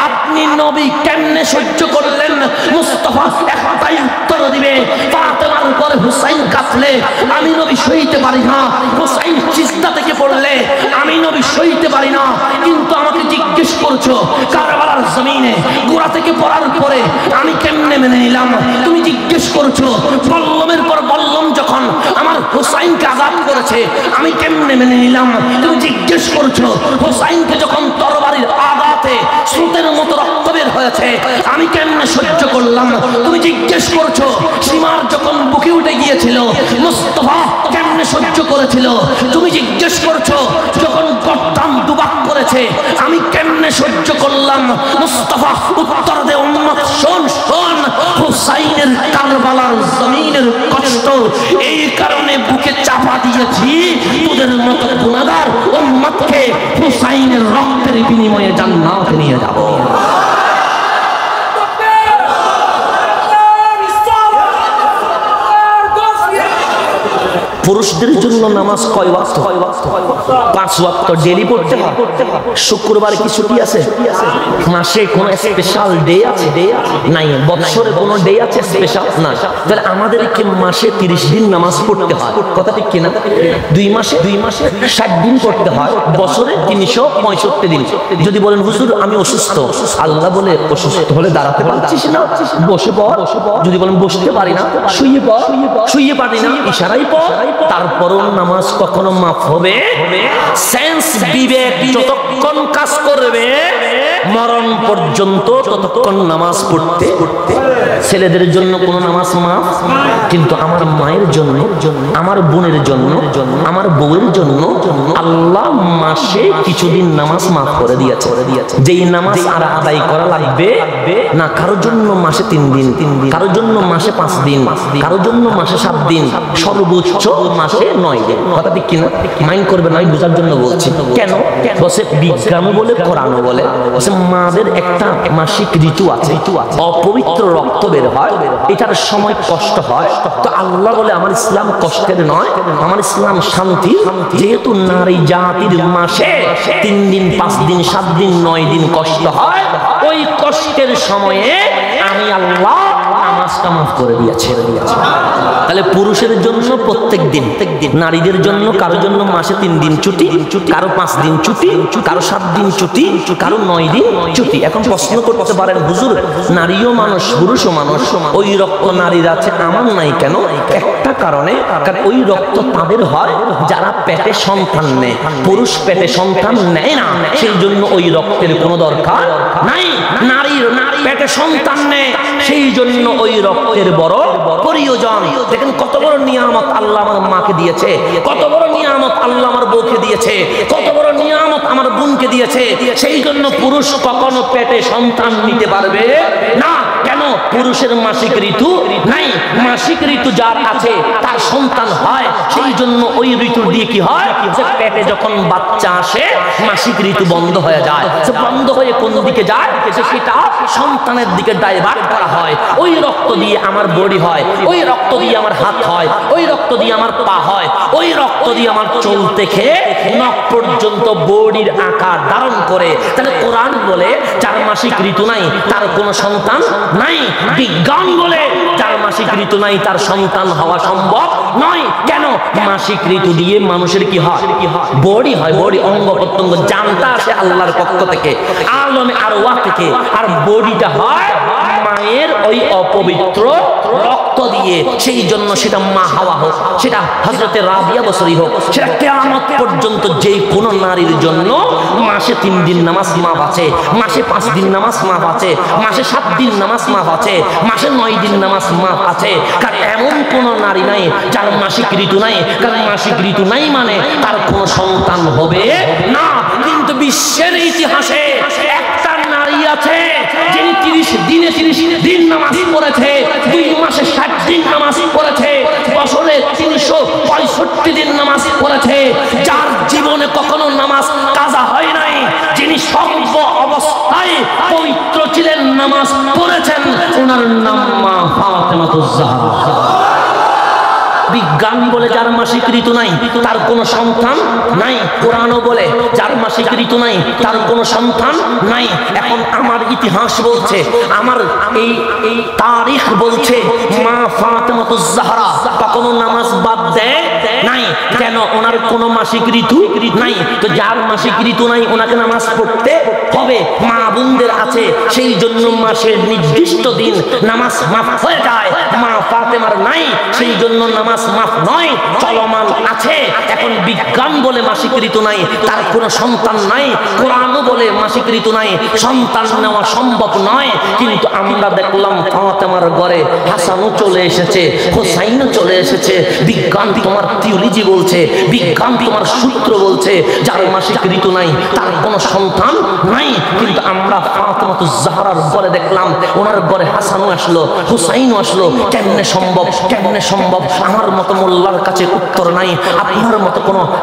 Speaker 1: আপনি নবী কেমনে সহ্য করলেন? মুস্তাফা একটাই উত্তর দিবে, ফাতেমার উপরে হুসাইন কাঁদলে আমি নবী সইতে পারি না, হুসাইন সিজদা থেকে পড়লে আমি নবী সইতে পারি না। কিন্তু আমাকে জিজ্ঞেস করছো কারবালার জমিনে গোড়া থেকে পড়ার পরে আমি কেমনে মেনে নিলাম? তুমি জিজ্ঞেস করছো বল্লমের পর বল্লম যখন আমার হুসাইনকে আঘাত করেছে আমি কেমনে মেনে নিলাম? তুমি জিজ্ঞেস করছো হুসাইনকে যখন তরবারির আঘাতে স্রোতের মতো রক্ত বের হয়েছে আমি কেমনে সহ্য করলাম? তুমি জিজ্ঞেস করছো সীমার যখন বুকে উঠে গিয়েছিল মুস্তাফা কেমনে সহ্য করেছিল? তুমি জিজ্ঞেস করছো যখন গর্দান দুভাগ করেছে আমি কেমনে সহ্য করলাম? মুস্তাফা উত্তর দে উম্মত, শোন শোন, হুসাইনের কারবালার জমিনের কষ্ট এই কারণে বুকে চাপা দিয়েছি তোদের মতো গুনাহগার উম্মতকে হুসাইনের রক্তের বিনিময়ে জান্নাতে নিয়ে যাব। পুরুষদের জন্য নামাজ কয় ওয়াক্ত? 5 ওয়াক্ত ডেইলি পড়তে হয়। শুক্রবারে কি ছুটি আছে? মাসে কোন স্পেশাল ডে আছে? নাই। বছরে কোন ডে আছে স্পেশাল? না। তাহলে আমাদেরকে মাসে 30 দিন নামাজ পড়তে হয়, কথা ঠিক কিনা? 2 মাসে 60 দিন পড়তে হয়, বছরে 365 দিন। যদি বলেন হুজুর আমি অসুস্থ, আল্লাহ বলে অসুস্থ হলে দাঁড়াতে পারছিস না, বসে পড়। যদি বলেন বসতে পারি না, শুয়ে পড়। শুয়ে পারি না, ইশারাই পড়। তারপরও নামাজ কখনো মাফ হবে? সেন্স বিবেক যতক্ষণ কাজ করবে মরণ পর্যন্ত ততক্ষণ নামাজ পড়তে। ছেলেদের জন্য কোনো নামাজ মাফ, কিন্তু আমার মায়ের জন্য, আমার বোনের জন্য, আমার বউয়ের জন্য আল্লাহ মাসে কিছুদিন নামাজ মাফ করে দিয়েছে। যেই নামাজ আর আদায় করা লাগবে না। কারোর জন্য মাসে 3 দিন, কারোর জন্য মাসে 5 দিন, কারোর জন্য মাসে 7 দিন, সর্বোচ্চ মাসে 9 দিন। কথা ঠিক কিনা? মাইন্ড করবে না, বোঝার জন্য বলছি। কেন? বসে বিজ্ঞানও বলে কোরআনও বলে মাদের একটা মাসিক ঋতু আছে, অপবিত্র রক্ত বের হয়, এটার সময় কষ্ট হয়। তো আল্লাহ বলে আমার ইসলাম কষ্টের নয়, আমার ইসলাম শান্তির। যেহেতু নারী জাতির মাসে 3 দিন, 5 দিন, 7 দিন, 9 দিন কষ্ট হয়, ওই কষ্টের সময়ে আমি আল্লাহ নামাজটা মাফ করে দিয়েছে। তাহলে পুরুষের জন্য প্রত্যেক দিন, নারীদের জন্য কারোর জন্য মাসে 3 দিন ছুটি, কারো 5 দিন ছুটি, কারো 7 দিন ছুটি, কারো 9 দিন ছুটি। এখন প্রশ্ন করতে পারেন হুজুর নারীও মানুষ পুরুষও মানুষ, ওই রক্ত নারীর আছে আমার নাই কেন? একটা কারণে, কারণ ওই রক্ত তাদের হয় যারা পেটে সন্তান নেয়। পুরুষ পেটে সন্তান নেয় না, সেই জন্য ওই রক্তের কোনো দরকার নাই। নারীর পেটে সন্তান নেয়, সেই জন্য ওই রক্তের বড় প্রয়োজন। দেখেন কত বড় নিয়ামত আল্লাহ আমার মাকে দিয়েছে, কত বড় নিয়ামত আল্লাহ আমার বউকে দিয়েছে, কত বড় নিয়ামত আমার বোনকে দিয়েছে। সেই জন্য পুরুষ কখনো পেটে সন্তান নিতে পারবে না। কেন? পুরুষের মাসিক ঋতু নাই। মাসিক ঋতু যার আছে তার সন্তান হয়, সেই জন্য ওই ঋতু দিয়ে কি হয়, যে পেটে যখন বাচ্চা আসে মাসিক ঋতু বন্ধ হয়ে যায়। বন্ধ হয়ে কোন দিকে যায় সেটা সন্তানের দিকে ডাইভার্ট করা হয়। ওই রক্ত দিয়ে আমার বডি হয়, ওই রক্ত দিয়ে আমার হাত হয়, ওই রক্ত দিয়ে আমার পা হয়, ওই রক্ত দিয়ে আমার চুল থেকে নখ পর্যন্ত বডির আকার ধারণ করে। তাহলে কোরআন বলে যার মাসিক ঋতু নাই তার কোনো সন্তান নাই। বিজ্ঞান বলে যার মাসিক ঋতু নাই তার সন্তান হওয়া সম্ভব নয়। কেন? মাসিক ঋতু দিয়ে মানুষের কি হয়? বডি হয়, বডি, অঙ্গ প্রত্যঙ্গ, জানটা আসে আল্লাহর পক্ষ থেকে, আলমে আরওয়াহ থেকে, আর বডিটা হয় মায়ের ওই অপবিত্র রক্ত দিয়ে, সেই জন্য সেটা মা হাওয়া হোক, সেটা হযরতে রাবিয়া বসরি হোক, সেটা কিয়ামত পর্যন্ত যে কোনো নারীর জন্য মাসে 3 দিন নামাজ মাফ আছে, মাসে 5 দিন নামাজ মাফ আছে, মাসে 7 দিন নামাজ মাফ আছে, মাসে 9 দিন নামাজ মাফ আছে। কারণ এমন কোন নারী নাই যার মাসিক ঋতু নাই, কারণ মাসিক ঋতু নাই মানে তার কোনো সন্তান হবে না। কিন্তু বিশ্বের ইতিহাসে একটা নারী আছে যিনি 30 দিনে 30 দিন নামাজ পড়েছে, 2 মাসে 60 দিন নামাজ পড়েছে, বছরে 365 দিন নামাজ পড়েছে, যার জীবনে কখনো নামাজ কাজা হয় নাই, যিনি সর্ব অবস্থায় পবিত্র ছিলেন, নামাজ পড়েছেন, ওনার নাম মা ফাতেমাতুজ জাহরা। বিজ্ঞান বলে যার মাসিক ঋতু নাই তার কোনো সন্তান নাই, কোরআনও বলে যার মাসিক ঋতু নাই তার কোনো সন্তান নাই। এখন আমার ইতিহাস বলছে, আমার এই তারিখ বলছে মা ফাতেমাতুজ জাহরা কখনো নামাজ বাদ দেয় নাই। কেন? ওনার কোনো মাসিক ঋতু নাই, তো যার মাসিক ঋতু নাই ওনাকে নামাজ পড়তে হবে। মা বোনদের আছে, সেই জন্য মাসের নির্দিষ্ট দিন নামাজ মাফ হয়ে যায়, মা ফাতেমার নাই, সেই জন্য নামাজ মাফ নয়, চলমান আছে। এখন বিজ্ঞান বলে মাসিক ঋতু নাই, তার কোনো সন্তান নাই, কোরআনও বলে মাসিক ঋতু নাই, সন্তান নেওয়া সম্ভব নয়। কিন্তু আমরা দেখলাম ফাতেমার ঘরে হাসানও চলে এসেছে, হোসাইনও চলে এসেছে। বিজ্ঞান তোমার থিওলজি বলছে, বিজ্ঞান তোমার সূত্র বলছে যার মাসিক ঋতু নাই তার কোনো সন্তান নাই। কিন্তু আমরা ফাতেমাতুজ জাহরার ঘরে দেখলাম ওনার ঘরে হাসানও আসলো, হোসাইনও আসলো। কেমনে সম্ভব? কেমনে সম্ভব? আমার মতো মোল্লার কাছে উত্তর নাই, আপনার মতো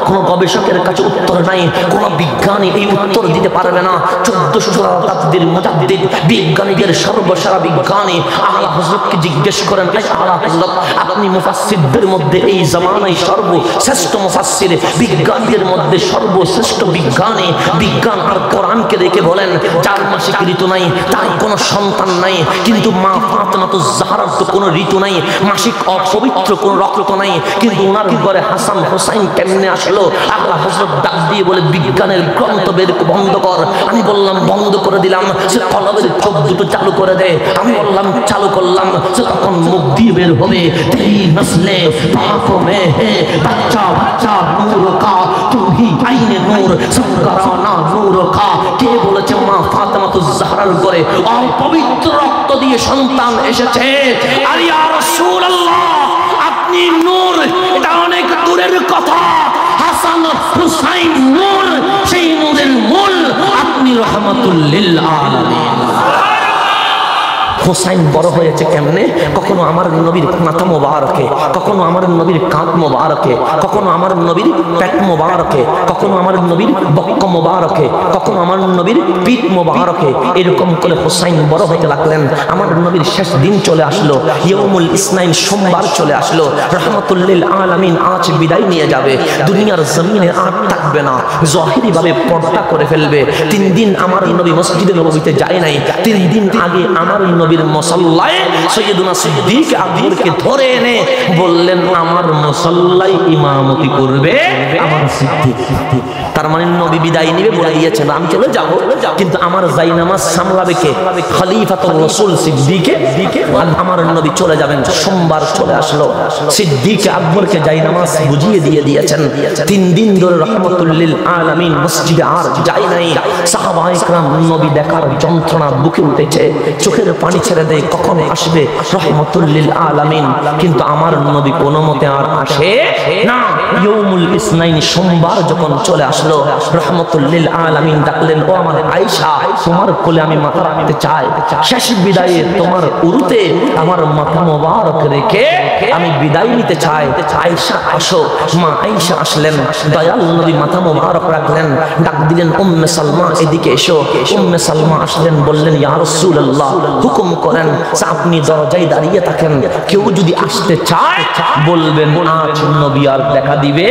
Speaker 1: কোনো গবেষকের কাছে উত্তর নাই, কোন বিজ্ঞানী এই উত্তর দিতে পারবে না। 1400 শতাব্দীর মুজাদ্দিদ, বিজ্ঞানীদের সর্বসারা বিজ্ঞানী আলা হযরতকে জিজ্ঞেস করেন, আলা হযরত আপনি মুফাসসিরদের মধ্যে এই জামানায় সর্বশ্রেষ্ঠ মুফাসসির, বিজ্ঞানীদের মধ্যে সর্বশ্রেষ্ঠ বিজ্ঞানী, বিজ্ঞান আর কোরআনকে দেখে বলেন যার মাসিক ঋতু নাই তার কোনো সন্তান নাই। কিন্তু মা ফাতেমাতুজ জাহরার তো কোনো ঋতু নাই, মাসিক অপবিত্র কোনো রক্ত নাই, কিন্তু ওনার ঘরে হাসান হোসাইন কেমনে আসলো? আল্লাহ হযরত ডাক দিয়ে বলে বিজ্ঞানের গ্রন্থ বের বন্ধ কর। আমি বললাম বন্ধ করে দিলাম, সে কলমের চোখ দুটো চালু করে দে। আমি বললাম চালু করলাম, সে তখন মুখ দিয়ে বের হবে, তেরি নসলে পাকো মে হে বাচ্চা বাচ্চা নূর কা তুহি আইনে নূর সংকরানা নূর কা। কে বলেছে মা ফাতেমাতুজ জাহরার ঘরে অপবিত্র রক্ত দিয়ে সন্তান এসেছে? আর ইয়া রাসূলুল্লাহ আপনি নূর, এটা অনেক দূরের কথা। হাসান হুসাইন নূর, সেই নূরের মূল আপনি রাহমাতুল লিল আলামিন। হোসাইন বড় হয়েছে কেমনে? কখনো আমার নবীর মাথা মোবারকে, কখনো আমার নবীর কাঁধ মোবারকে, কখনো আমার নবীর পেট মোবারকে, কখনো আমার নবীর বক্ষ মোবারকে, কখনো আমার নবীর পিঠ মোবারকে। এরকম করে হোসাইন বড় হতে লাগলেন। আমার নবীর শেষ দিন চলে আসলো, ইয়াউমুল ইসনাইন, সোমবার চলে আসলো। রাহমাতুল লিল আলামিন আজ বিদায় নিয়ে যাবে, দুনিয়ার জমিনে আর থাকবে না, জাহিরি ভাবে পর্দা করে ফেলবে। 3 দিন আমার নবী মসজিদে নববীতে যায় নাই। 3 দিন আগে আমার নবীর মুসাল্লায় সাইয়্যিদুনা সিদ্দিক আকবরকে ধরে এনে বললেন আমার মুসাল্লায় ইমামতি করবে আমার সিদ্দিক। তার মানে নবী বিদায় নিবে, বলে দিয়েছেন আমি চলে যাব, কিন্তু আমার জায়নামাজ সামলাবে কে? খলিফাতুর রাসূল সিদ্দিকে। আমার নবী চলে যাবেন। সোমবার চলে আসলো, সিদ্দিক আকবরকে জায়নামাজ বুঝিয়ে দিয়ে দিয়েছেন। 3 দিন ধরে রাহমাতুল লিল আলামিন মসজিদে আর যায় নাই। সাহাবায়ে কেরাম নবী দেখার যন্ত্রণা বুকে উঠেছে, চোখের পানি ছেড়ে দেয় কখন আসবে রাহমাতুল লিল আলামিন। কিন্তু আমার নবী কোনো মতে আর আসে না। ইয়াউমুল ইসনাইন, সোমবার যখন চলে আসলো, রাহমাতুল লিল আলামিন ডাকলেন, ও আমার আয়েশা, তোমার কোলে আমি মাথা রাখতে চাই। শেষ বিদায়ে তোমার উরুতে আমার মাথা মোবারক রেখে আমি বিদায় নিতে চাই। আয়েশা আসো। মা আয়েশা আসলেন, দয়াল নবী মাথা মোবারক রাখলেন, ডাক দিলেন উম্মে সালমা এদিকে এসো। উম্মে সালমা আসলেন, বললেন ইয়া রাসূলুল্লাহ হুকুম করেন, আপনি দরজায় দাঁড়িয়ে থাকেন, কেউ যদি আসতে চায় বলবেন আজ নবী আর দেখা দিবে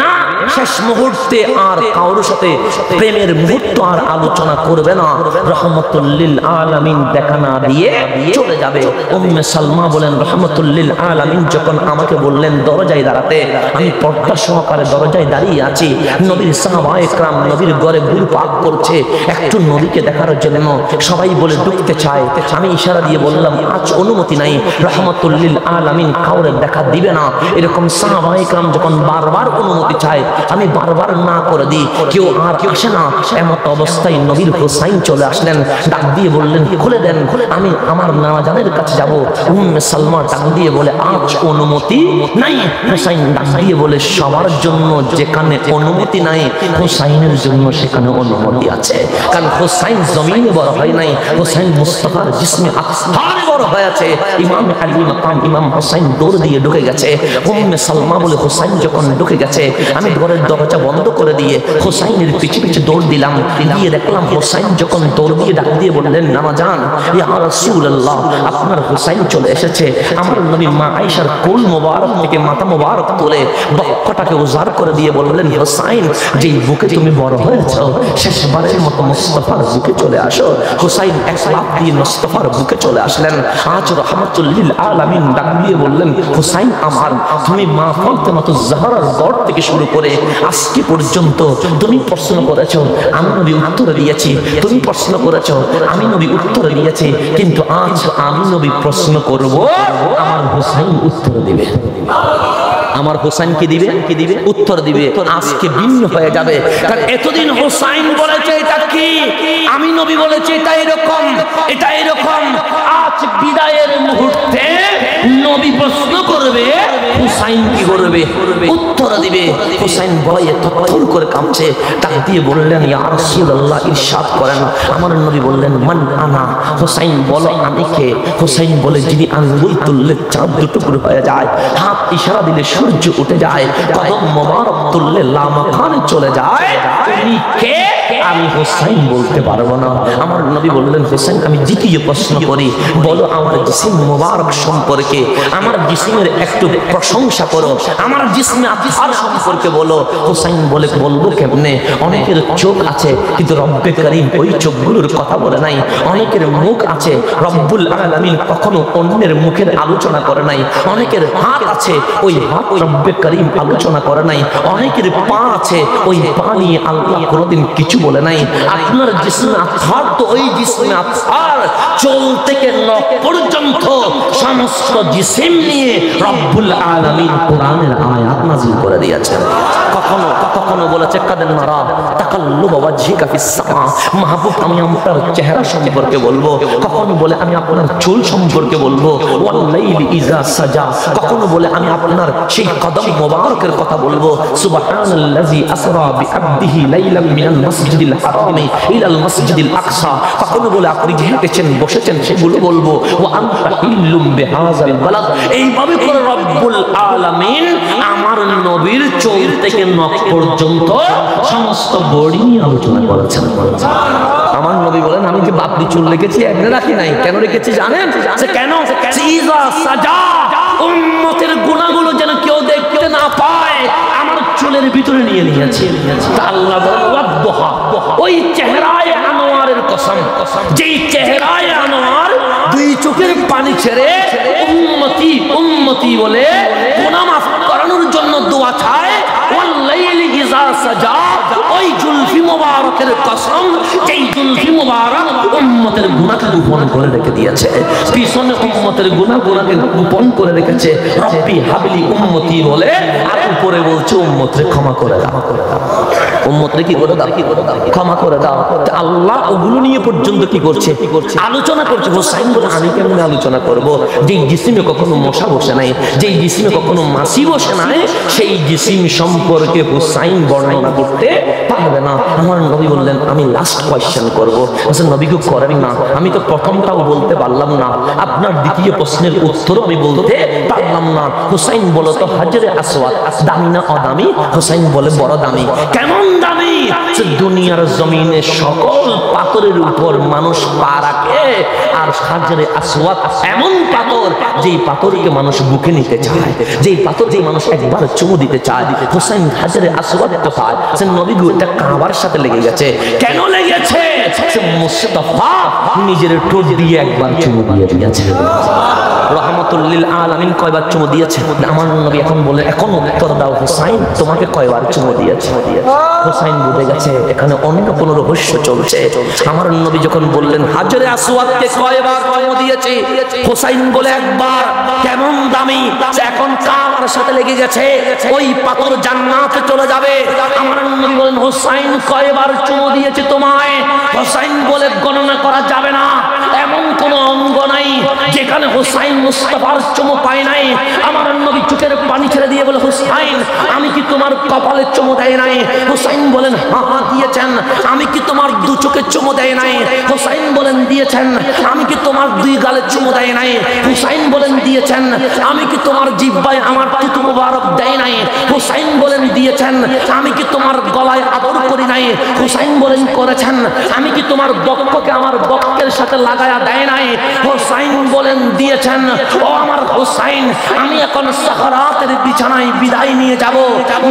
Speaker 1: না। শেষ মুহূর্তে আর কারোর সাথে প্রেমের মুহূর্ত আর আলোচনা করবে না, রহমতুল লিল আলামিন দেখা না দিয়ে চলে যাবে। উম্মে সালমা বলেন রহমতুল লিল আলামিন যখন আমাকে বললেন দরজায় দাঁড়াতে, আমি পর্দা সহকারে দরজায় দাঁড়িয়ে আছি। নবীর সাহাবায়ে কেরাম নবীর ঘরে ঘুরপাক করছে একটু নবীকে দেখার জন্য, সবাই বলে ঢুকতে চায়। আমি ইশারা দিয়ে বললাম আজ অনুমতি নাই, রহমতুল লিল আলামিন কাউরে দেখা দিবে না। এরকম সাহাবায়ে কেরাম যখন বারবার অনুমতি চায় আমি বারবার না করে দিই, কেউ আর আসে না। এমত অবস্থায় নবীর হুসাইন চলে আসলেন, ডাক দিয়ে বললেন খুলে দেন, আমি আমার নানাজানের কাছে যাব। উম্মে সালমা ডাক দিয়ে বলে আজ অনুমতি নাই। হুসাইন ডাক দিয়ে বলে সবার জন্য যেখানে অনুমতি নাই হুসাইনের জন্য সেখানে অনুমতি আছে। কারণ হুসাইন জমিনে বড় হয় নাই, হুসাইন মুস্তাফার জিসমে আতহারে বড় হয়েছে। ইমাম আলী মাকাম ইমাম হুসাইন দৌড় দিয়ে ঢুকে গেছে। উম্মে সালমা বলে হুসাইন যখন ঢুকে গেছে আমি ঘরের দরজা বন্ধ করে দিয়ে হুসাইনের পিছে পিছে দৌড় দিলাম। দিয়ে দেখলাম হুসাইন যখন দৌড় দিয়ে ডাক দিয়ে বললেন নানাজান ইয়া রাসূলুল্লাহ আপনার হুসাইন চলে এসেছে। আমার নবী মা আয়েশার কোল মোবারক থেকে মাথা মোবারক তুলে বক্ষটাকে উজাড় করে দিয়ে বললেন হুসাইন যেই বুকে তুমি বড় হয়েছো শেষবারের মতো মুস্তাফার বুকে চলে আসো। হুসাইন এক লাফ দিয়ে মুস্তাফার বুকে চলে আসলেন। আজ রহমতুল লিল আলামিন ডাক দিয়ে বললেন হুসাইন আমার, তুমি মা ফাতেমাতুজ জাহরার ঘর থেকে শুরু করে আজকে পর্যন্ত তুমি প্রশ্ন করেছো আমি নবী উত্তর দিয়েছি, তুমি প্রশ্ন করেছো আমি নবী উত্তর দিয়েছি, কিন্তু আজ আমি নবী প্রশ্ন করব আমার হুসাইন উত্তর দিবে। আমার হুসাইন কি দিবে? কি দিবে? উত্তর দিবে। আজকে ভিন্ন হয়ে যাবে, কারণ এতদিন হুসাইন বলেছে এটা কি, আমি নবী বলেছে এটা এরকম, এটা এরকম। আজ বিদায়ের মুহূর্তে নবী প্রশ্ন করবে, হুসাইন কি করবে? উত্তর দিবে। হুসাইন ভয়ে থরথর করে কাঁপছে, ডাক দিয়ে বললেন ইয়া রাসূলুল্লাহ ইরশাদ করেন। আমার নবী বললেন মান আনা। হুসাইন বলো আমি কে? হুসাইন বলে যিনি আঙ্গুল তুললে চাঁদ দুটুকরো হয়ে যায়, হাত ইশারা দিলে সূর্য উঠে যায়, কদম মোবারক তুললে লামাকানে চলে যায়, তুমি কে? আমি হুসাইন বলতে পারবো না। আমার নবী বললেন হুসাইন আমি দ্বিতীয় প্রশ্ন করি, বলো আমার জিসিম মোবারক সম্পর্কে, আমার জিসিমের একটু প্রশংসা করো, আমার জিসমে আতহার সম্পর্কে বলো। হুসাইন বলে বলবো কেমনে? অনেকের চোখ আছে কিন্তু রব্বে করিম ওই চোখগুলোর কথা বলে নাই। অনেকের মুখ আছে, রব্বুল আলামিন কখনো অন্যের মুখের আলোচনা করে নাই। অনেকের হাত আছে, ওই হাত রব্বে করিম আলোচনা করে নাই। অনেকের পা আছে, ওই পা নিয়ে আল্লাহ কোনোদিন কিছু বলে নাই। আপনার জিসমে আতহার তো ওই জিসমে আতহার চুল থেকে নখ পর্যন্ত সমস্ত জিসিম নিয়ে রব্বুল আলামিন কোরআনের আয়াত নাযিল করে দিয়েছেন। কখনো কখনো বলেছে কাদেন মারা তাকাল্লুব ওয়াজহিকা ফিস সামা, মাহবুব আমি আপনার চেহারা সম্পর্কে বলবো। কখনো বলে আমি আপনার চুল সম্পর্কে বলবো। ওয়াল লাইলি ইজা সাজা, কখনো বলে আমি আপনার সেই কদম মোবারকের কথা বলবো। সুবহানাল্লাযী আসরা বিআবদিহি লাইলাম মিনাল মাসজিদিল হারামি ইলাল মাসজিদিল আকসা, কখনো বলে আপনি যে হেঁটেছেন বসেছেন সেগুলো বলবো। ওয়া আনতা হিল্লুম বিহাযাল বালাদ, এইভাবে করে রব্বুল আলামিন আমার নবীর চুল থেকে নখ পর্যন্ত সমস্ত বডি নিয়ে আলোচনা করেছেন। আমার নবী বলেন আমি যে বাপরি চুল রেখেছি এমনি রাখি নাই। কেন রেখেছি জানেন? কেন? সিজা সাজা, উম্মতের গুনাহগুলো যেন কেউ দেখতে না পায় আমার চুলের ভিতরে নিয়ে নিয়েছি। আল্লাহ বলেন ওয়াদদুহা, ওই চেহারায়ে আনোয়ারের কসম, যেই চেহারায়ে আনোয়ার দুই চোখের পানি ছেড়ে উম্মতি উম্মতি বলে গুনাহ মাফ করানোর জন্য দোয়া চায়। ওয়াল লাইলি ইজা সাজা, ওই জুলফি মুবারকের কসম, যেই জুলফি মুবারক উম্মতের গুনাহকে গোপন করে রেখে দিয়েছে। পিছনে উম্মতের গুনাহগুলোকে গোপন করে রেখেছে। রব্বি হাবলি উম্মতি বলে, আর উপরে বলছে উম্মতরে ক্ষমা করে দাও। উম্মতরে কি করে দাও? ক্ষমা করে দাও। আল্লাহ ওগুলো নিয়ে পর্যন্ত কি করছে? আলোচনা করছে। হুসাইন বলে আমি কেমন আলোচনা করব? যেই জিসিমে কখনো মশা বসে নাই, যেই জিসিমে কখনো মাছি বসে নাই, সেই জিসিম সম্পর্কে হুসাইন বর্ণনা করতে পারবে না। আমার নবী বললেন আমি লাস্ট কোয়েশ্চেন করবো। নবী কেউ করেন না, আমি তো প্রথমটাও বলতে পারলাম না, আপনার দ্বিতীয় প্রশ্নের উত্তরও আমি বলতে পারলাম না। হুসাইন বলো তো হাজরে আসওয়াদ দামি না অদামি? হুসাইন বলে বড় দামি। কেমন দামি? দুনিয়ার জমিনে সকল পাথরের উপর মানুষ পা রাখে, আর হাজরে আসওয়াদ এমন পাথর যেই পাথরকে মানুষ বুকে নিতে চায়, যেই পাথর যেই মানুষ একবার চুমু দিতে চায়। হুসাইন হাজরে আসওয়াদ কোথায়? সে নবী এটা কাবার সাথে লেগে গেছে। কেন লেগেছে? সে মুস্তাফা নিজের ঠোঁট দিয়ে একবার চুমু দিয়ে দিয়েছে। রহমাতুল লিল আলামিন কয়বার চুমু দিয়েছে? আমার নবী এখন বলে, এখন উত্তর দাও হুসাইন, তোমাকে কয়বার চুমু দিয়েছে? হুসাইন বুঝে গেছে এখানে অন্য কোনো রহস্য চলছে। আমার নবী যখন বললেন হাজরে আসওয়াদকে কয়বার চুমু দিয়েছে, হুসাইন বলে একবার। কেমন দামি, এখন কাবার সাথে লেগে গেছে, ওই পাথর জান্নাতে চলে যাবে। আমার নবী বলেন হুসাইন কয়বার চুমু দিয়েছে তোমায়? হুসাইন বলে গণনা করা যাবে না, এমন কোন অঙ্গ নাই যেখানে হুসাইন মুস্তাফার চুমু পায় নাই। আমার নবী চোখের পানি ছেড়ে দিয়ে বলে হুসাইন আমি কি তোমার কপালে চুমু দেয় নাই? হুসাইন বলেন হ্যাঁ দিয়েছেন। আমি কি তোমার দু চোখে চুমু দেয় নাই? হুসাইন বলেন দিয়েছেন। আমি কি তোমার দুই গালে চুমু দেয় নাই? হুসাইন বলেন দিয়েছেন। আমি কি তোমার জিহ্বায় আমার থুতু মুবারক দেয় নাই? হুসাইন বলেন দিয়েছেন। আমি কি তোমার গলায় আদর করি নাই? হুসাইন বলেন করেছেন। আমি কি তোমার বক্ষকে আমার বক্ষের সাথে লাগায়া দেয় নাই? হুসাইন বলেন দিয়েছেন। ও আমার হুসাইন, আমি এখন সাকরাতের বিছানায় বিদায় নিয়ে যাব।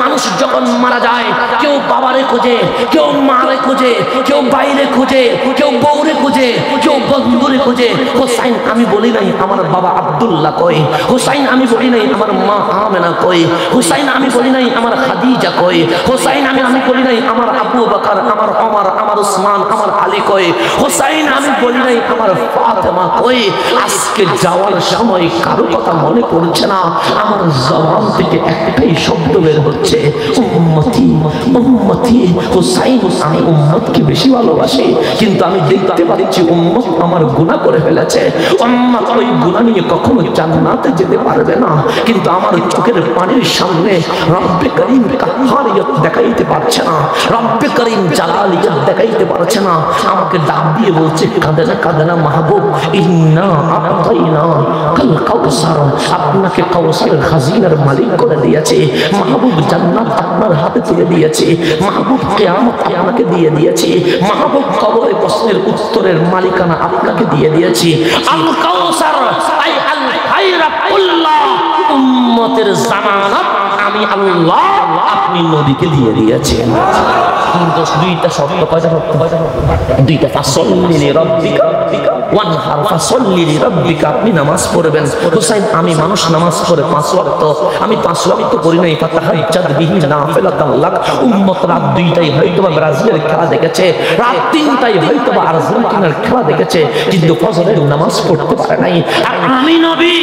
Speaker 1: মানুষ যখন মারা যায়, কেউ বাবারে খোঁজে, কেউ মারে খোঁজে, কেউ বাইরে খোঁজে, কেউ বউরে খোঁজে, কেউ বন্ধুরে খোঁজে। হুসাইন আমি বলি নাই আমার বাবা আব্দুল্লাহ কই? হুসাইন আমি বলি নাই আমার মা আমেনা কই? হুসাইন আমি বলি নাই আমার খাদিজা কই? হুসাইন আমি বলি নাই আমার আবু বকর, আমার ওমর, আমার উসমান, আমার আলী কই? হুসাইন আমি বলি নাই আমার ফাতেমা কই? আজকে যাওয়ার সময় কারো কথা মনে পড়ছে না, আমার জবান থেকে একটাই শব্দ বের হচ্ছে উম্মতি উম্মতি। হুসাইন আমি উম্মতকে বেশি ভালোবাসি, কিন্তু আমি দেখতে পাচ্ছি উম্মত আমার গুনাহ করে ফেলেছে। উম্মত ওই গুনাহ নিয়ে কখনো জান্নাতে যেতে পারবে না, কিন্তু আমার চোখের পানির সামনে রব্বে করিম কাহারিয়ত দেখাইতে পারছে না, রব্বে করিম জালালিয়ত দেখাইতে পারছে না। আমাকে ডাক দিয়ে বলছে কাঁদে না মাহবুব, ইন্না আতাইনা কাল কাউসার, আপনাকে কাউসারের খাজিনার মালিক করে দিয়েছে। মাহবুব জান্নাত আপনার হাতে তুলে দিয়েছে, মাহবুব কিয়ামত আপনাকে দিয়ে দিয়েছে, মাহবুব কবরে প্রশ্নের উত্তরের মালিকানা আপনাকে দিয়ে দিয়েছি। আল কাউসার আই আল খায়রা কুল্লাহ, উম্মতের জামানত আমি আল্লাহ আপনি নবীকে দিয়ে দিয়েছেন। কিন্তু দুইটা শব্দ, কয়টা শব্দ? দুইটা। ফাসল্লি রাব্বিকা ওয়ানহার, ফাসল্লি রাব্বিকা, আপনি নামাজ পড়বেন। হুসাইন আমি মানুষ নামাজ পড়ে 5 ওয়াক্ত, আমি 5 ওয়াক্ত করি নাই। ফাতাহাজ্জাদ বিহি নাফিলাতান লাক। উম্মত রাত 2টায় হয়তোবা ব্রাজিলের খেলা দেখেছে, রাত 3টায় হয়তোবা আর্জেন্টিনার খেলা দেখেছে, কিন্তু ফজরের নামাজ পড়তে পারে নাই। আর আমি নবী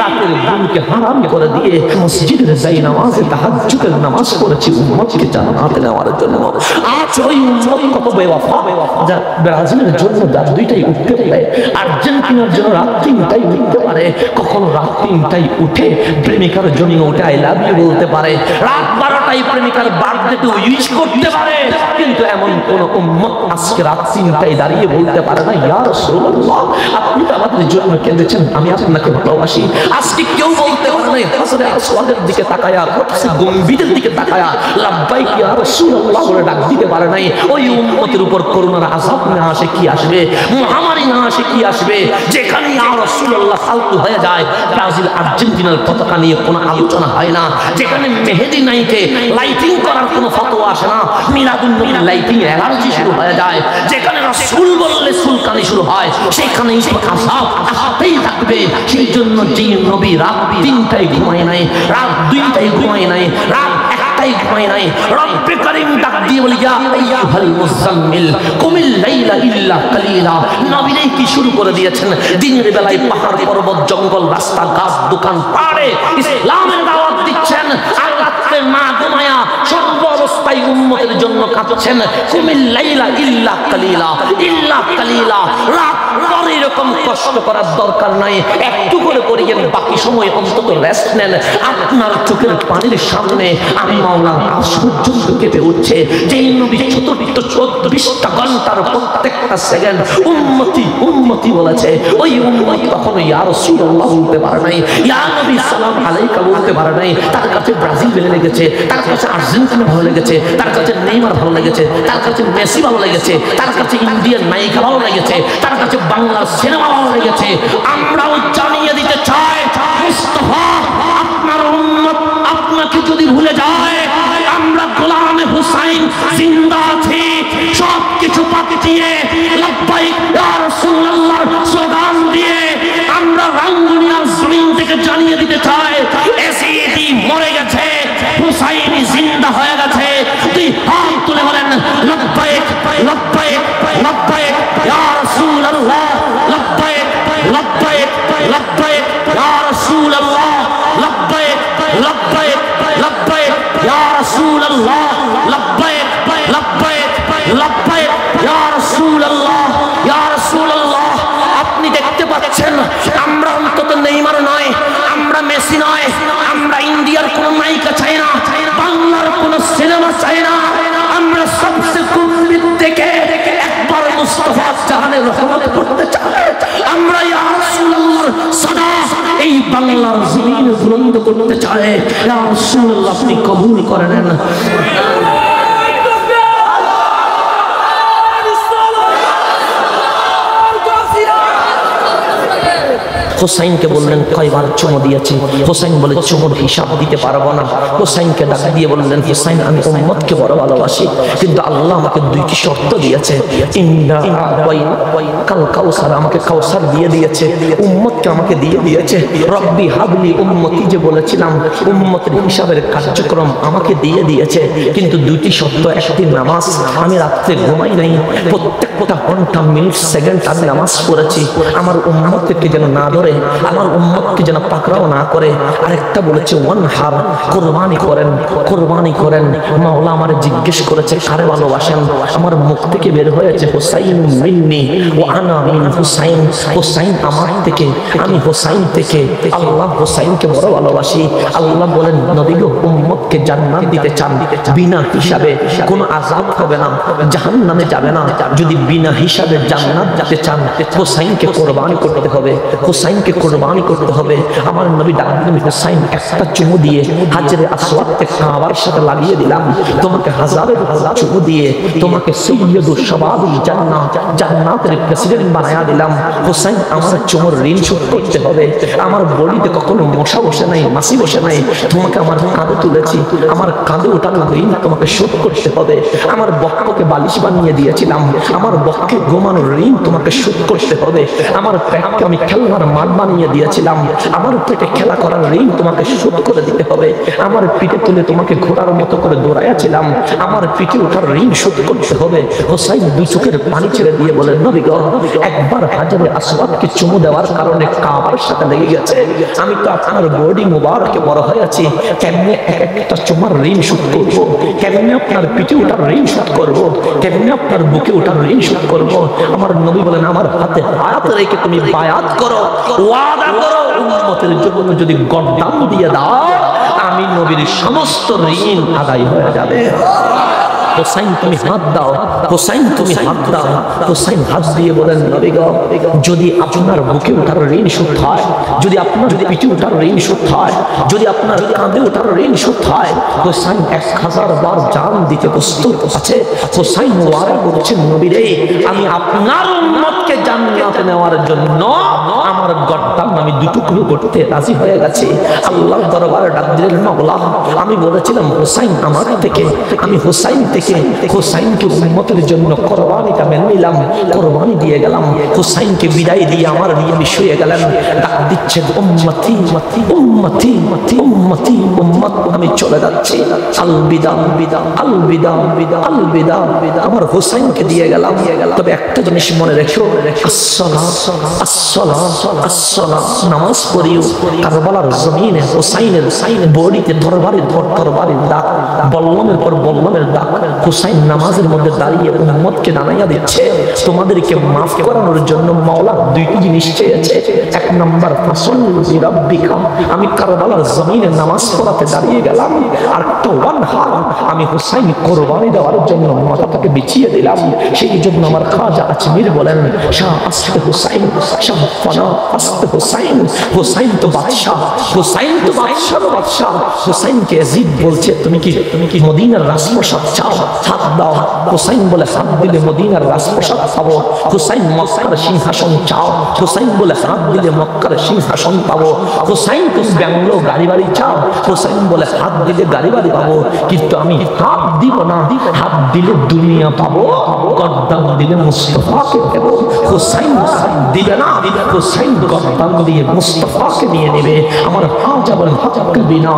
Speaker 1: রাতের ঘুমকে হারাম করে দিয়ে মসজিদের যাই নামাজে তাহাজ্জুদের নামাজ পড়েছি উম্মতকে জান্নাতে নেওয়ার জন্য। আজ ওই উম্মত কত বেওয়াফা, যা ব্রাজিলের জন্য রাত 2টায় উঠতে পারে, আর্জেন্টিনার জন্য রাত 3টায় উঠতে পারে, কখনো রাত 3টায় উঠে প্রেমিকার জন্য উঠে আই লাভ ইউ বলতে পারে, রাত 12টায় প্রেমিকার বার্থডেতে উইশ করতে পারে। কিন্তু এমন কোন উম্মত আজকে রাত 3টায় দাঁড়িয়ে বলতে পারে না ইয়া রাসূলুল্লাহ আপনি তো আমাদের জন্য কেঁদেছেন, আমি আপনাকে ভালোবাসি। আজকে কেউ বলতে পারে না হাজরে আসওয়াদের দিকে তাকায়া, কবসে গম্ভীরের দিকে তাকায়া লাব্বাইক ইয়া রাসূলুল্লাহ বলে ডাক দিতে পারে নাই। ওই উম্মতের উপর করুণার আযাব না আসে কি আসবে, মহামারী না আসে কি আসবে, যেখানে ইয়া রাসূলুল্লাহ ফালতু হয়ে যায়। ব্রাজিল আর্জেন্টিনার পতাকা নিয়ে কোনো আলোচনা হয় না, যেখানে মেহেদি নাইটে লাইটিং করার কোনো ফতোয়া আসে না, মিলাদুন নবীর লাইটিং অ্যালার্জি শুরু হয়ে যায়, যেখানে রাসূল বললে চুলকানি শুরু হয়, সেখানেই আযাব আসতেই থাকবে। সেই জন্য যে নবী রাত 3টায় ঘুমায় নাই, রাত 2টায় ঘুমায় নাই, রাত 1টায় ঘুমায় নাই, রব্বে করিম ডাক দিয়ে বলি ইয়া আইয়ুহাল মুযাম্মিল কুমিল লাইলা ইল্লা কালিলা। নবীরে কি শুরু করে দিয়েছেন? দিনের বেলায় পাহাড় পর্বত জঙ্গল রাস্তা গাছ দোকান পাড়ে ইসলামের দাওয়াত দিচ্ছেন, আর রাতে না ঘুমায়া সর্ব অবস্থায় উম্মতের জন্য কাঁদছেন। কুমিল লাইলা ইল্লা কালিলা, ইল্লা কালিলা, রাত পরে এরকম কষ্ট করার দরকার নাই, একটু করে করিয়েন, বাকি সময় অন্তত রেস্ট নেন। আপনার চোখের পানির সামনে আমি মাওলানা আজ পর্যন্ত কেঁপে উঠছে। যেই নবী 24টা ঘন্টার প্রত্যেকটা একটা সেকেন্ড উম্মতি উম্মতি বলেছে, ওই উম্মত কখনো ইয়া রাসূলুল্লাহ বলতে পারে নাই, ইয়া নবী সালাম আলাইকা বলতে পারে নাই। তার কাছে ব্রাজিল ভালো লেগেছে, তার কাছে আর্জেন্টিনা ভালো লেগেছে, তার কাছে নেইমার ভালো লেগেছে, তার কাছে মেসি ভালো লেগেছে, তার কাছে ইন্ডিয়ান নায়িকা ভালো লেগেছে, তার কাছে বাংলার সিনেমা ভালো লেগেছে। আমরাও জানিয়ে দিতে চাই, মুস্তাফা আপনার উম্মত আপনাকে যদি ভুলে যায়, আমরা গোলামে হুসাইন জিন্দা আছি, সব কিছু বাদ দিয়ে লাব্বাইক ইয়া রাসূলুল্লাহ স্লোগান দিয়ে আমরা রাঙ্গুনিয়ার জমিন থেকে জানিয়ে দিতে চাই, এসিডি মরে গেছে, হুসাইন জিন্দা হয়ে গেছে। তুই হাত তুলে বলেন লাব্বাইক লাব্বাইক লাব্বাইক ইয়া রাসূলুল্লাহ, লাব্বাইক লাব্বাইক লাব্বাইক ইয়া রাসূলুল্লাহ, লাব্বাইক লাব্বাইক লাব্বাইক ইয়া রাসূলুল্লাহ, লাব্বাইক লাব্বাইক লাব্বাইক ইয়া রাসূলুল্লাহ, ইয়া রাসূলুল্লাহ। আপনি দেখতে পাচ্ছেন আমরা অন্তত নেইমার নয়, আমরা মেসি নয়, আমরা ইন্ডিয়ার কোন নায়িকা চাই না, বাংলার কোন সিনেমা চাই না, আমরা সবচেয়ে কুম্বিত থেকে একবার মুস্তাফা জাহানের রহমত করতে চাই। আমরা ইয়া রাসূলুল্লাহর সাদা এই বাংলার জমিন বুলন্দ করতে চাই। ইয়া রাসূলুল্লাহ আপনি কবুল করে নেন। হুসাইনকে বললেন কয়বার চুমো দিয়েছে? হুসাইন বলে চুমোর হিসাব দিতে পারবো না। হুসাইনকে ডাক দিয়ে বললেন হুসাইন আমি উম্মতকে বড় ভালোবাসি, কিন্তু আল্লাহ আমাকে দুইটি শর্ত দিয়েছে। ইন্না কাল কাউসার, আমাকে কাউসার দিয়ে দিয়েছে, উম্মতকে আমাকে দিয়ে দিয়েছে। রব্বি হাবলি উম্মতি যে বলেছিলাম, উম্মতের হিসাবের কার্যক্রম আমাকে দিয়ে দিয়েছে, কিন্তু দুইটি শর্ত। একটি নামাজ, আমি রাত্রে ঘুমাই নাই, প্রত্যেকটা ঘন্টা মিনিট সেকেন্ড আমি নামাজ পড়েছি, আমার উম্মতকে যেন না ধরে, আমার উম্মতকে যেন পাকড়াও না করে। আরেকটা বলেছে ওয়ানহার, কুরবানি করেন, কুরবানি করেন। মাওলা আমারে জিজ্ঞেস করেছে কারে ভালোবাসেন, আমার মুখ থেকে বের হয়েছে হুসাইন মিন্নি ওয়া আনা মিন হুসাইন, হুসাইন আমার থেকে, আমি হুসাইন থেকে। আল্লাহ হুসাইনকে বড় ভালোবাসি। আল্লাহ বলেন নবী গো উম্মতকে জান্নাত দিতে চান, বিনা হিসাবে কোনো আযাব হবে না, জাহান্নামে যাবে না। যদি বিনা হিসাবে জান্নাত যেতে চান হুসাইনকে কুরবানি করতে হবে, হুসাইনকে কুরবানি করতে হবে। আমার নবী ডাক দিলেন হুসাইন একটা চুমু দিয়ে হাজরে আসওয়াদকে কাবার সাথে লাগিয়ে দিলাম, তোমাকে হাজারের হাজার চুমু দিয়ে তোমাকে সাইয়্যিদুশ শাবাবিল জান্নাত, জান্নাতের প্রেসিডেন্ট বানায়া দিলাম। হুসাইন আমার চুমুর ঋণ শোধ করতে হবে। আমার বডিতে কখনো মশা বসে নাই, মাছি বসে নাই, তোমাকে আমার কাঁধে তুলেছি, আমার কাঁধে ওঠানো ঋণ তোমাকে শোধ করতে হবে। আমার বক্ষকে বালিশ বানিয়ে দিয়েছিলাম, আমার বক্ষে ঘুমানোর ঋণ তোমাকে শোধ করতে হবে। আমার পেটকে আমি খেলনার মাঠ বানিয়ে দিয়েছিলাম, আমার পেটে খেলা করার ঋণ তোমাকে শোধ করে দিতে হবে। আমার পিঠে তুলে তোমাকে ঘোড়ার মতো করে দৌড়াইয়াছিলাম, আমার পিঠে ওঠার ঋণ শোধ করতে হবে। হুসাইন দুই চোখের পানি ছেড়ে দিয়ে বলেন নবী গো একবার হাজরে আসওয়াদকে চুমু দেওয়ার কারণে কাবার সাথে লেগে গেছে, আমি তো আপনার বডি মুবারকে বড় হয়েছি, কেমনে একটা চুমার ঋণ শোধ করবো, কেমনে আপনার পিঠে ওঠার ঋণ শোধ করবো, কেমনে আপনার বুকে ওঠার ঋণ শোধ করবো। আমার নবী বলেন আমার হাতে হাত রেখে তুমি বায়াত করো, ওয়াদা করো, উম্মতের জন্য যদি গর্দান দিয়ে দাও আমি নবীর সমস্ত ঋণ আদায় হয়ে যাবে। হুসাইন তুমি হাত দাও, হুসাইন তুমি হাত দাও। হুসাইন হাত দিয়ে বলেন নবী গো যদি আপনার বুকে ওঠার ঋণ শোধ হয়, যদি আপনার পিঠে ওঠার ঋণ শোধ হয়, যদি আপনার কাঁধে ওঠার ঋণ শোধ হয়, হুসাইন 1000 বার জান দিতে প্রস্তুত আছে। হুসাইন ওয়াদা করছেন নবী রে আমি আপনার উম্মতকে জান্নাতে নেওয়ার জন্য আমার গর্দান আমি দুটুকরো করতে রাজি হয়ে গেছি। আল্লাহর দরবারে ডাক দিলেন মাওলা আমি বলেছিলাম হুসাইন আমার থেকে, আমি হুসাইন থেকে হুসাইনকে উম্মতের জন্য কুরবানিটা মেনে নিলাম, কুরবানি দিয়ে গেলাম। হুসাইনকে বিদায় দিয়ে আমার নবী শুয়ে গেলেন, ডাক দিচ্ছেন উম্মতি উম্মতি উম্মতি উম্মত আমি চলে যাচ্ছি, আলবিদা আলবিদা আলবিদা আমার হুসাইনকে দিয়ে গেলাম। তবে একটা জিনিস মনে রেখো আসসালাম আসসালাম আসসালাম নামাজ পড়িও। কারবালার জমিনে হুসাইনের বডিতে তরবারির দাগ, বল্লমের পর বল্লমের দাগ, হুসাইন নামাজের মধ্যে দাঁড়িয়ে উম্মতকে জানাইয়া দিচ্ছে, তোমাদেরকে মাফ করানোর জন্য মাওলা দুইটি জিনিস চেয়েছে। এক নম্বর ফাসাল্লি রাব্বিকা, আমি কারবালার জমিনে নামাজ পড়াতে দাঁড়িয়ে গেলাম, আর একটা ওয়ানহার, আমি হুসাইন কোরবানি দেওয়ার জন্য মাথাটাকে বিছিয়ে দিলাম। সেই জন্য আমার খাজা আজমির বলেন, শাহ আস্তে হুসাইন, শাহ ফানা আস্তে হুসাইন। হুসাইন তো বাদশাহ, হুসাইন তো বাদশাহ, বাদশাহ। হুসাইনকে ইয়াজিদ বলছে, তুমি কি মদিনার রাজপ্রাসাদ চাও? হাত দাও। হুসাইন বলে, হাত দিলে মদিনার রাজপ্রাসাদ পাবো। হুসাইন মক্কার সিংহাসন চাও? হুসাইন বলে, হাত দিলে মক্কার সিংহাসন পাবো। হুসাইন তুমি ব্যাঙ্গলো গাড়ি বাড়ি চাও? হুসাইন বলে, হাত দিলে গাড়ি বাড়ি পাবো, কিন্তু আমি হাত দিব না, হাত দিলে দুনিয়া পাবো, গর্দান দিলে মুস্তাফাকে দেব। হুসাইন হাত দিবে না, হুসাইন গর্দান দিয়ে মুস্তাফাকে নিয়ে নেবে। আমার খাজা বলেন, বিনা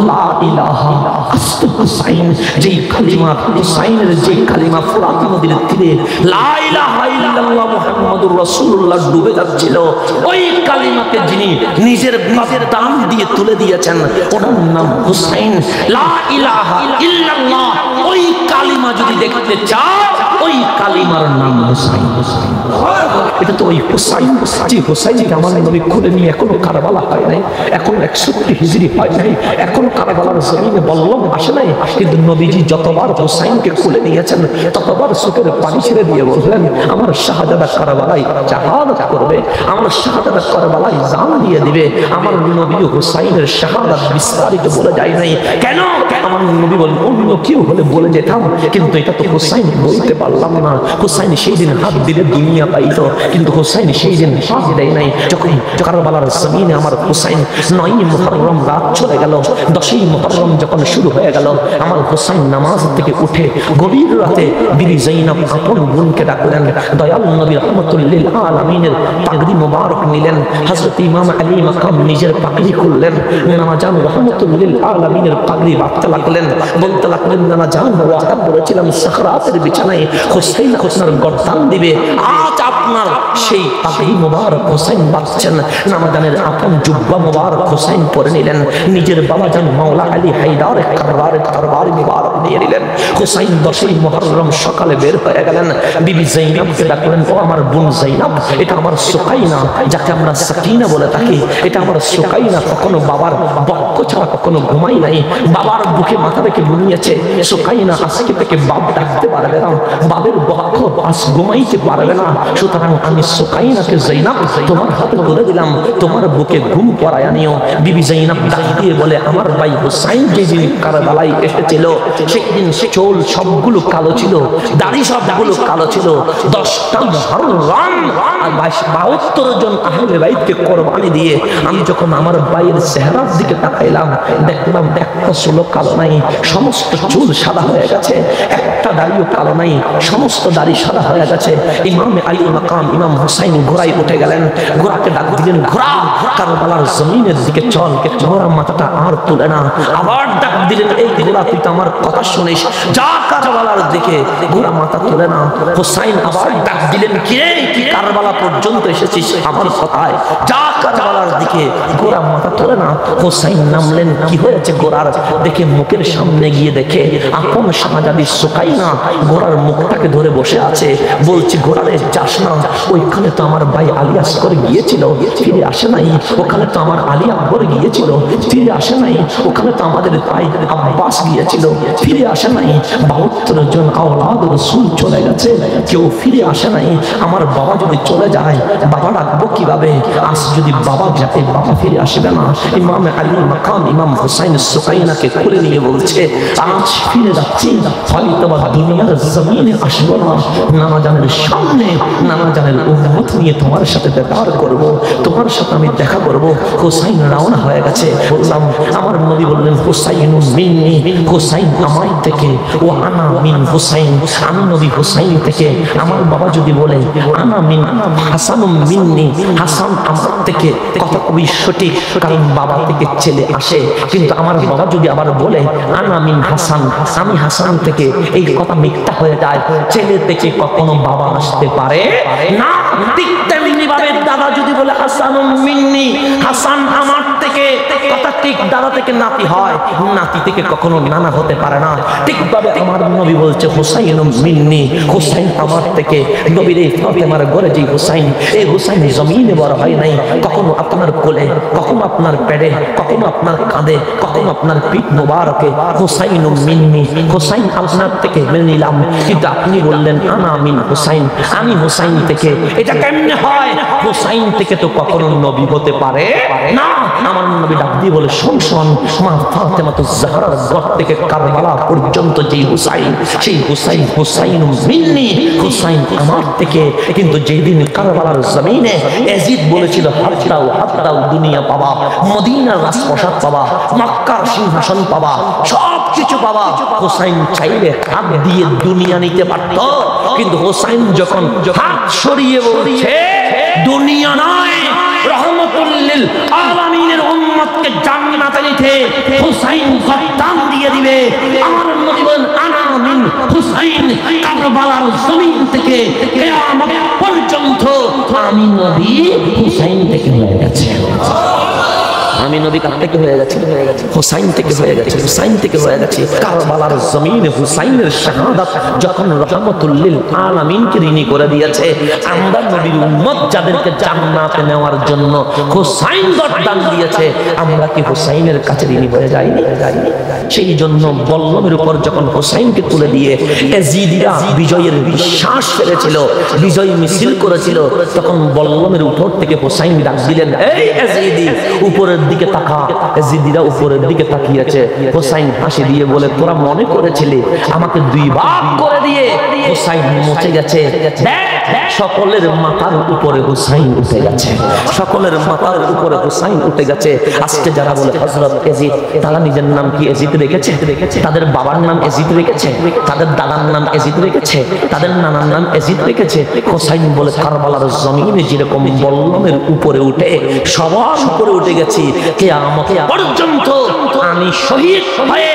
Speaker 1: লা ইলাহা আস্তে হুসাইন, যেই কালিমা হুসাইনের, যেই কালিমা ফুরাত নদীর তীরে লা ইলাহা ইল্লাল্লাহ মুহাম্মাদুর রাসূলুল্লাহ ডুবে যাচ্ছিল, ওই কালিমাকে যিনি নিজের বাতের দান দিয়ে তুলে দিয়েছেন, ওনার নাম হুসাইন। লা ইলাহা ইল্লাল্লাহ, ওই কালিমা যদি দেখতে চাও, ওই কালিমার নাম হুসাইন। এটা তো ওই হুসাইন, যে হুসাইনকে আমার নবী খুলে নিয়ে এখনো কারবালা হয় নাই, এখনো 61 হিজরি হয় নাই, এখনো কারবালার জমিনে বল্লম আসে নাই, কিন্তু নবীজি যতবার হুসাইনকে খুলে নিয়েছেন ততবার চোখের পানি ছেড়ে দিয়ে বললেন, আমার শাহজাদা কারবালায় শাহাদাত করবে, আমার শাহজাদা কারবালায় জান দিয়ে দিবে। আমার নবী হুসাইনের শাহাদাত বিস্তারিত বলে যায় নাই। কেন? আমার নবী বলেন, অন্য কেউ হলে বলে যেতাম, কিন্তু এটা তো হুসাইন বলতে পারলাম না। হুসাইন সেই দিন হাত দিলে দুনিয়া পাইতো, কিন্তু হুসাইন সেই দিন হাত দেয় নাই। যখন কারবালার জমিনে আমার হুসাইন 9ই মুহররম রাত চলে গেল, 10ই মুহররম যখন শুরু হয়ে গেল, আমার হুসাইন নামাজ থেকে উঠে গভীর রাতে বিবি জাইনাব আপন বোনকে ডাকলেন। দয়াল নবী রাহমাতুল লিল আলামিনের পাগড়ি মোবারক নিলেন। হযরত ইমাম আলী মাকাম নিজের পাগড়ি খুললেন। নানা জান রাহমাতুল লিল আলামিনের পাগড়ি বাঁধতে লাগলেন, বলতে লাগলেন, নানা জান ওয়াদা করেছিলাম সাকরাতের বিছানায় হুসাইন আপনার গর্দান দিবে, আজ আপনার সেই পাগড়ি মোবারক হুসাইন বাঁধছেন। নানা জানের আপন জুব্বা মোবারক হুসাইন পরে নিলেন, নিজের বাবা জান মাওলা আলী হায়দার কারবার মোবারক নিয়ে নিলেন। হুসাইন 10ই মুহররম সকালে বের হয়ে গেলেন। বিবি জাইনাবকে ডাকলেন, ও আমার বোন জাইনাব, এটা আমার সুকাইনা, যাকে আমরা সাকিনা বলে থাকি, এটা আমার সুকাইনা কখনো বাবার বক্ষ ছাড়া কখনো ঘুমাই নাই, বাবার বুকে মাথা রেখে ঘুমিয়েছে। সুকাইনা আজকে থেকে বাপ ডাকতে পারবে না, বাবের বক্ষ আজ ঘুমাইতে পারবে না। সুতরাং আমি সুকাইনাকে জাইনাব তোমার হাতে তুলে দিলাম, তোমার বুকে ঘুম পড়ায় নিও। বিবি জাইনাব ডাক দিয়ে বলে, আমার ভাই হুসাইন যেদিন কারবালায় এসেছিল, সেই দিন চুল সবগুলো কালো ছিল, দাড়ি সবগুলো কালো ছিল। 10টা মুহররম আর 72 জন আহলে বাইতকে কোরবানি দিয়ে আমি যখন আমার ভাইয়ের চেহারার দিকে তাকাইলাম, দেখলাম একটা চুল কালো নাই, সমস্ত চুল সাদা হয়ে গেছে, একটা দাড়িও কালো নাই, সমস্ত দাড়ি সাদা হয়ে গেছে। ইমাম আলী মাকাম ইমাম হুসাইন ঘোড়ায় উঠে গেলেন, ঘোড়াকে ডাক দিলেন, ঘোড়া কারবালার জমিনের দিকে চল। ঘোড়া মাথাটা আর তুলে না, আবার ডাক দিলেন, এই ঘোড়া তুই তো আমার কথা শুনিস, যা কারবালার দিকে। ঘোড়া মাথা তুলে না। হুসাইন আবার ডাক দিলেন, কে কি কারবালা পর্যন্ত এসেছিস আমার কথায়, যা কারবালার দিকে। ঘোড়া মাথা তুলে না। হুসাইন নামলেন, কি হয়েছে ঘোড়ার? দেখে মুখের সামনে গিয়ে দেখে আপন শাহজাদি সুকাইনা ঘোড়ার মুখটাকে ধরে বসে আছে। বলছি, ঘোড়ারে যাস না, ওইখানে তো আমার ভাই আলী আসগর গিয়েছিল, ফিরে আসে নাই। ওখানে তো আমার আলী আকবর গিয়েছিল, ফিরে আসে নাই। ওখানে তো আমাদের ভাই আব্বাস গিয়েছিল, ফিরে আসে নাই। 72 জন আওলাদ রাসূল চলে গেছে, কেউ ফিরে আসে নাই। আমার বাবা যদি চলে যায়, বাবা রাখবো কিভাবে? আজ যদি বাবা যাতে বাবা ফিরে আসবে না। ইমাম আলী মাকাম ইমাম হুসাইন সুকাইনাকে খুলে নিয়ে বলছে, আজ ফিরে যাচ্ছি, হয়তো বা দুনিয়ার জমিনে আসবো না, নানা জানের সামনে নানা জানের উম্মত নিয়ে তোমার সাথে ব্যাপার করব, তোমার সাথে আমি দেখা করব। হুসাইন রওনা হয়ে গেছে। বললাম, আমার নবী বললেন, হুসাইন মিন্নি, হুসাইন আমার থেকে, ও আনা মিন হুসাইন, আমি নবী হুসাইন থেকে। আমার বাবা যদি বলে আনা মিন হাসান মিন্নি, হাসান আমার থেকে, কথা খুবই সঠিক, কারণ বাবা থেকে ছেলে আসে। কিন্তু আমার বাবা যদি আবার বলে আনা মিন হাসান, আমি হাসান থেকে, এই কথা মিথ্যা হয়ে যায়। ছেলে থেকে কখনো বাবা আসতে পারে না। ঠিক তেমনি ভাবে দাদা যদি বলে হাসানুম মিন্নি, হাসান আমার থেকে, কথা ঠিক, দাদা থেকে নাতি হয়, নাতি থেকে কখনো নানা হতে পারে না। ঠিকভাবে আমার নবী বলছে হুসাইনুম মিন্নি, হুসাইন আমার থেকে। নবীর এই ফাতেমার ঘরে যে হুসাইন, এই হুসাইন জমিনে বড় হয় নাই, কখনো আপনার কোলে, কখনো আপনার পেটে, কখনো আপনার কাঁধে, কখনো আপনার পিঠ মোবারকে। হুসাইনুম মিন্নি, হুসাইন আপনার থেকে মেনে নিলাম, কিন্তু আপনি বললেন আনা মিন হুসাইন, আমি হুসাইন থেকে। এটা কেমনে হয়? হুসাইন থেকে তো কখনো নবী হতে পারে না। আমার নবী ডাক দিয়ে বলে শোন শোন, মা ফাতেমাতুজ জাহরার ঘর থেকে কারবালা পর্যন্ত যে হুসাইন, সেই হুসাইন হুসাইনুম মিন্নি, হুসাইন আমার থেকে। কিন্তু যেদিন কারবালার জমিনে ইয়াজিদ বলেছিল হাত দাও দুনিয়া পাবা, মদিনার রাজপ্রাসাদ পাবা, মক্কার সিংহাসন পাবা, সব কিছু পাবা, হুসাইন চাইলে হাত দিয়ে দুনিয়া নিতে পারত। কিন্তু হুসাইন যখন হাত সরিয়ে বলছে দুনিয়া নয়, রহমতুল লিল আলামিনের উম্মতকে জান্নাতে নিতে হুসাইন গর্দান দিয়ে দিবে। আমার নবী বলেন আনা মিন হুসাইন, কারবালার জমিন থেকে কিয়ামত পর্যন্ত আমি নবী হুসাইন থেকে হয়ে গেছে। আমি নবী কার থেকে হয়ে গেছে? হুসাইন থেকে হয়ে গেছে, হুসাইন থেকে হয়ে গেছে। কারবালার জমিনে হুসাইনের শাহাদাত যখন রহমতুল লিল আলামিনকে ঋণী করে দিয়েছে, আমরা নবীর উম্মত যাদেরকে জান্নাতে নেওয়ার জন্য হুসাইন গর্দান দিয়েছে, আমরা কি হুসাইনের কাছে ঋণী হয়ে যাইনি? সেই জন্য বল্লমের উপর যখন হুসাইনকে তুলে দিয়ে ইয়াজিদিরা বিজয়ের বিশ্বাস ফেলেছিল, বিজয় মিছিল করেছিল, তখন বল্লমের উপর থেকে হুসাইন ডাক দিলেন, এই ইয়াজিদি উপরের দিকে তাকা। ইয়াজিদিরা উপরের দিকে তাকিয়েছে। হুসাইন হাসি দিয়ে বলে তোরা মনে করেছিলি আমাকে দুই ভাগ করে দিয়ে হুসাইন মুছে গেছে। সকলের মাথার উপরে হুসাইন উঠে গেছে, সকলের মাথার উপরে হুসাইন উঠে গেছে। আজকে যারা বলে হযরত ইয়াজিদ, তারা নিজের নাম কি ইয়াজিদ রেখেছে? তাদের বাবার নাম ইয়াজিদ রেখেছে, তাদের দাদার নাম ইয়াজিদ রেখেছে, তাদের নানার নাম ইয়াজিদ রেখেছে। হুসাইন বলে কারবালার জমিনে যেরকম বল্লমের উপরে উঠে সবার উপরে উঠে গেছি, কিয়ামত পর্যন্ত আমি শহীদ হয়ে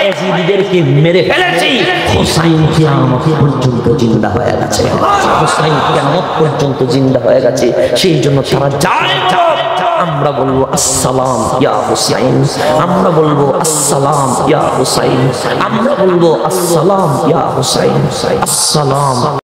Speaker 1: ইয়াজিদিদেরকে মেরে ফেলেছি, হুসাইন কিয়ামত পর্যন্ত জিন্দা হয়ে গেছে, হুসাইন কিয়ামত পর্যন্ত জিন্দা হয়ে গেছে। সেই জন্য তারা যায় আমরা বলবো আসসালাম ইয়া হুসাইন, আমরা বলবো আসসালাম ইয়া হুসাইন, আমরা বলবো আসসালাম ইয়া হুসাইন, আসসালাম।